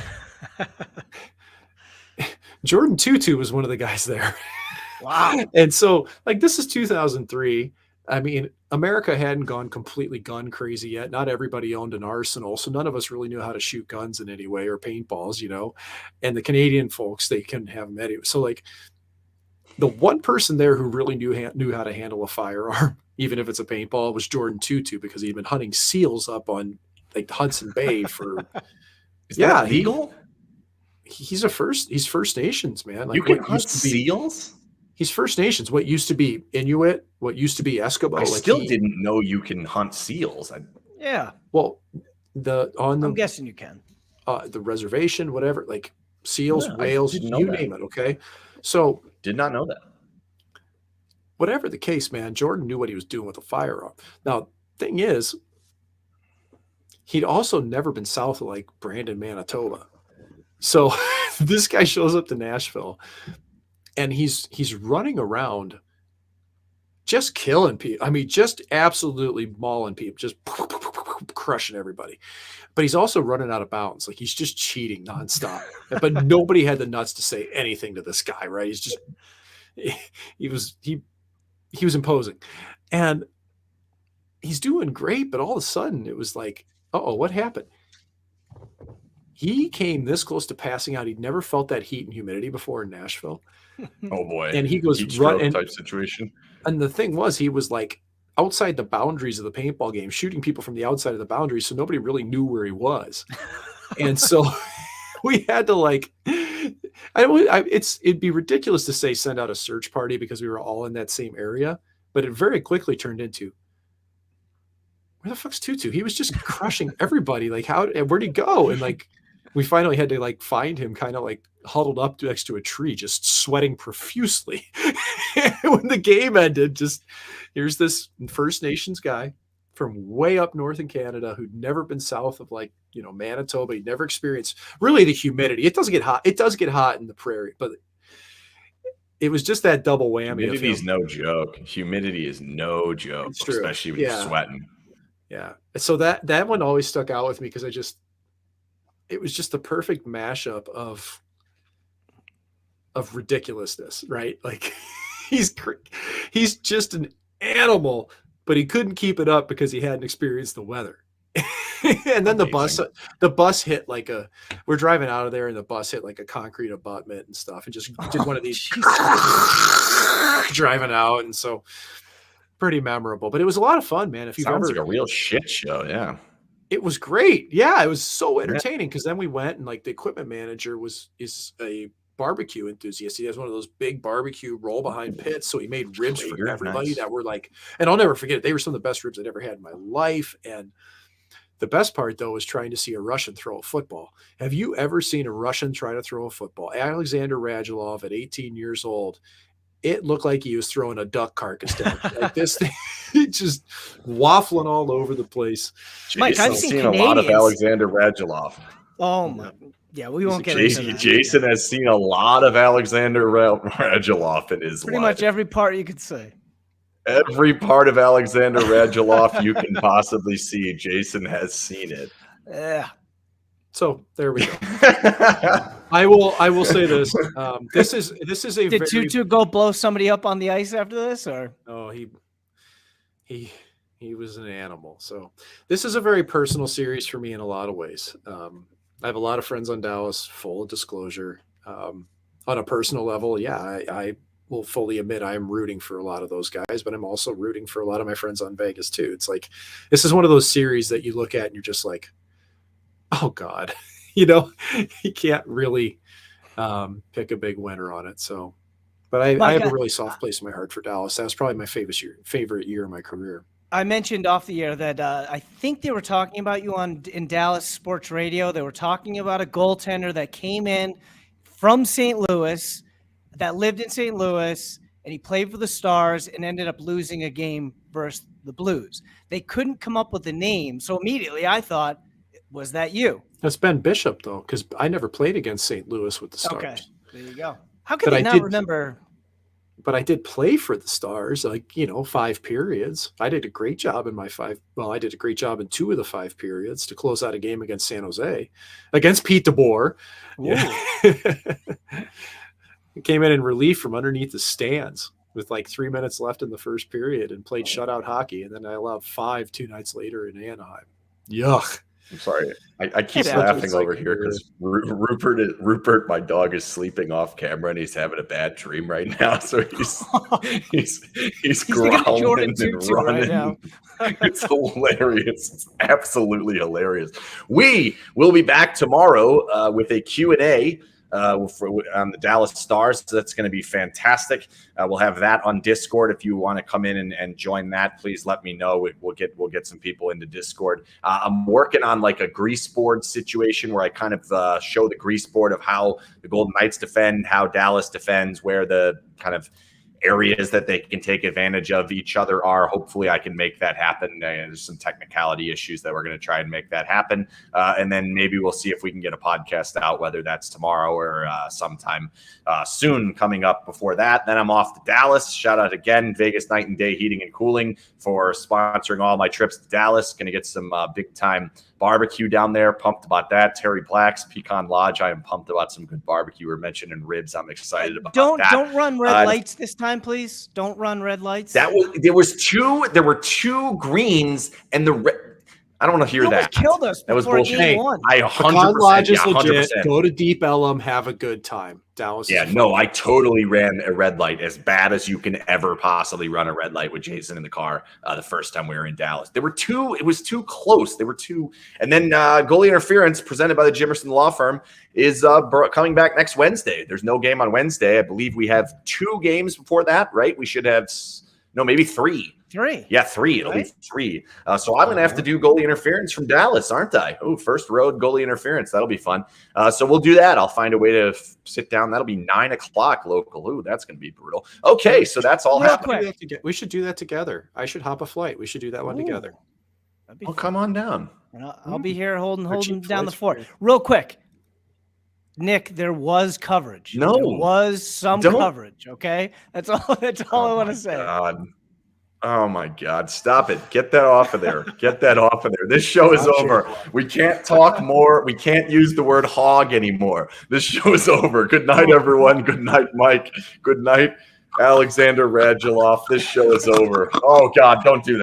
Jordan Tutu was one of the guys there. Wow. And so, like, this is 2003. I mean, America hadn't gone completely gun crazy yet. Not everybody owned an arsenal, so none of us really knew how to shoot guns in any way or paintballs, And the Canadian folks, they couldn't have them anyway. So, like, the one person there who really knew how to handle a firearm, even if it's a paintball, was Jordan Tutu, because he'd been hunting seals up on like Hudson Bay for. Is that legal? He's First Nations, man. Like, you can hunt seals? He's First Nations. What used to be Inuit, what used to be Eskimo. I still didn't know you can hunt seals. Yeah. Well, I'm guessing you can. The reservation, whatever, like seals, whales, you name it. Okay. So did not know that. Whatever the case, man, Jordan knew what he was doing with a firearm. Now, thing is, he'd also never been south of like Brandon, Manitoba. So this guy shows up to Nashville, and he's running around just killing people. I mean, just absolutely mauling people, just crushing everybody. But he's also running out of bounds. Like, he's just cheating nonstop. But nobody had the nuts to say anything to this guy, right? He's just he was imposing. And he's doing great, but all of a sudden it was like, uh-oh, what happened? He came this close to passing out. He'd never felt that heat and humidity before in Nashville. Oh boy. And he goes type situation. And the thing was, he was like outside the boundaries of the paintball game, shooting people from the outside of the boundaries, so nobody really knew where he was. And so we had to like, it'd be ridiculous to say send out a search party because we were all in that same area, but it very quickly turned into, where the fuck's Tutu? He was just crushing everybody. Like, where'd he go? And like, we finally had to like find him kind of like huddled up next to a tree, just sweating profusely. When the game ended, here's this First Nations guy from way up north in Canada who'd never been south of like, Manitoba. He'd never experienced really the humidity. It does get hot. It does get hot in the prairie, but it was just that double whammy. Humidity is no joke. Humidity is no joke, especially when you're sweating. Yeah. So that one always stuck out with me because it was just the perfect mashup of of ridiculousness, right? Like he's just an animal, but he couldn't keep it up because he hadn't experienced the weather. And then Amazing. the bus hit we're driving out of there and the bus hit like a concrete abutment and stuff and just did one of these driving out. And so pretty memorable, but it was a lot of fun, man. If you've Sounds ever, like a real shit show. Yeah. it was great. Yeah. It was so entertaining. Cause then we went and like the equipment manager is a barbecue enthusiast. He has one of those big barbecue roll behind pits. So he made ribs for everybody that were like, and I'll never forget it. They were some of the best ribs I'd ever had in my life. And the best part, though, was trying to see a Russian throw a football. Have you ever seen a Russian try to throw a football? Alexander Radulov at 18 years old, it looked like he was throwing a duck carcass down. Like this thing, just waffling all over the place. Mike, I've seen a lot of Alexander Radulov. Oh, my. Yeah, we won't get into that. Jason has seen a lot of Alexander Radulov in his life. Pretty much every part you could say. Every part of Alexander Radulov you can possibly see, Jason has seen it. Yeah. So there we go. I will say this. This is a. Did Tutu go blow somebody up on the ice after this, or? Oh, he was an animal. So this is a very personal series for me in a lot of ways. I have a lot of friends on Dallas. Full disclosure, on a personal level, yeah, I will fully admit I am rooting for a lot of those guys, but I'm also rooting for a lot of my friends on Vegas too. It's like, this is one of those series that you look at and you're just like, oh God, you can't really pick a big winner on it. So, but I have a really soft place in my heart for Dallas. That was probably my favorite year of my career. I mentioned off the air that I think they were talking about you in Dallas sports radio. They were talking about a goaltender that came in from St. Louis, that lived in St. Louis, and he played for the Stars and ended up losing a game versus the Blues. They couldn't come up with a name, so immediately I thought, was that you? That's Ben Bishop, though, because I never played against St. Louis with the Stars. Okay, there you go. How could I not remember? But I did play for the Stars, 5 periods. I did a great job in I did a great job in 2 of the 5 periods to close out a game against San Jose, against Pete DeBoer. Yeah. Came in relief from underneath the stands with 3 minutes left in the first period and played shutout hockey. And then I allowed 5 2 nights later in Anaheim. Yuck. I'm sorry. I keep laughing over here because Rupert, my dog, is sleeping off camera and he's having a bad dream right now. So he's growling and running. Right now. It's hilarious. It's absolutely hilarious. We will be back tomorrow with a Q&A. On the Dallas Stars. So that's going to be fantastic. We'll have that on Discord. If you want to come in and join that, please let me know. We'll get some people into Discord. I'm working on a grease board situation where I kind of show the grease board of how the Golden Knights defend, how Dallas defends, where the kind of areas that they can take advantage of each other are. Hopefully I can make that happen. There's some technicality issues that we're going to try and make that happen. And then maybe we'll see if we can get a podcast out, whether that's tomorrow or sometime soon coming up before that. Then I'm off to Dallas. Shout out again, Vegas Night and Day Heating and Cooling for sponsoring all my trips to Dallas. Going to get some big time barbecue down there. Pumped about that. Terry Black's Pecan Lodge. I am pumped about some good barbecue. We're mentioning ribs. I'm excited about that. Don't run red lights this time, please. Don't run red lights. There were 2 greens and the red. I don't want to hear that. Killed us. That was bullshit. Game 1. I 100%. Lodge is legit. Go to Deep Ellum, have a good time. Dallas. Yeah, no, I totally ran a red light as bad as you can ever possibly run a red light with Jason in the car the first time we were in Dallas. There were 2. It was too close. There were 2. And then goalie interference presented by the Jimerson Law Firm is coming back next Wednesday. There's no game on Wednesday. I believe we have 2 games before that, right? We should have maybe 3. 3. Yeah, 3. It'll be 3. So I'm going to have to do goalie interference from Dallas, aren't I? Oh, first road goalie interference. That'll be fun. So we'll do that. I'll find a way to sit down. That'll be 9 o'clock local. Ooh, that's going to be brutal. Okay, so that's all happening. We should do that together. I should hop a flight. We should do that one together. Well, come on down. I'll be here holding down the fort. Real quick. Nick, there was coverage. No. There was some coverage, okay? That's all I want to say. God. Oh my God. Stop it. Get that off of there. Get that off of there. This show is over. We can't talk more. We can't use the word hog anymore. This show is over. Good night, everyone. Good night, Mike. Good night, Alexander Radulov. This show is over. Oh God, don't do that.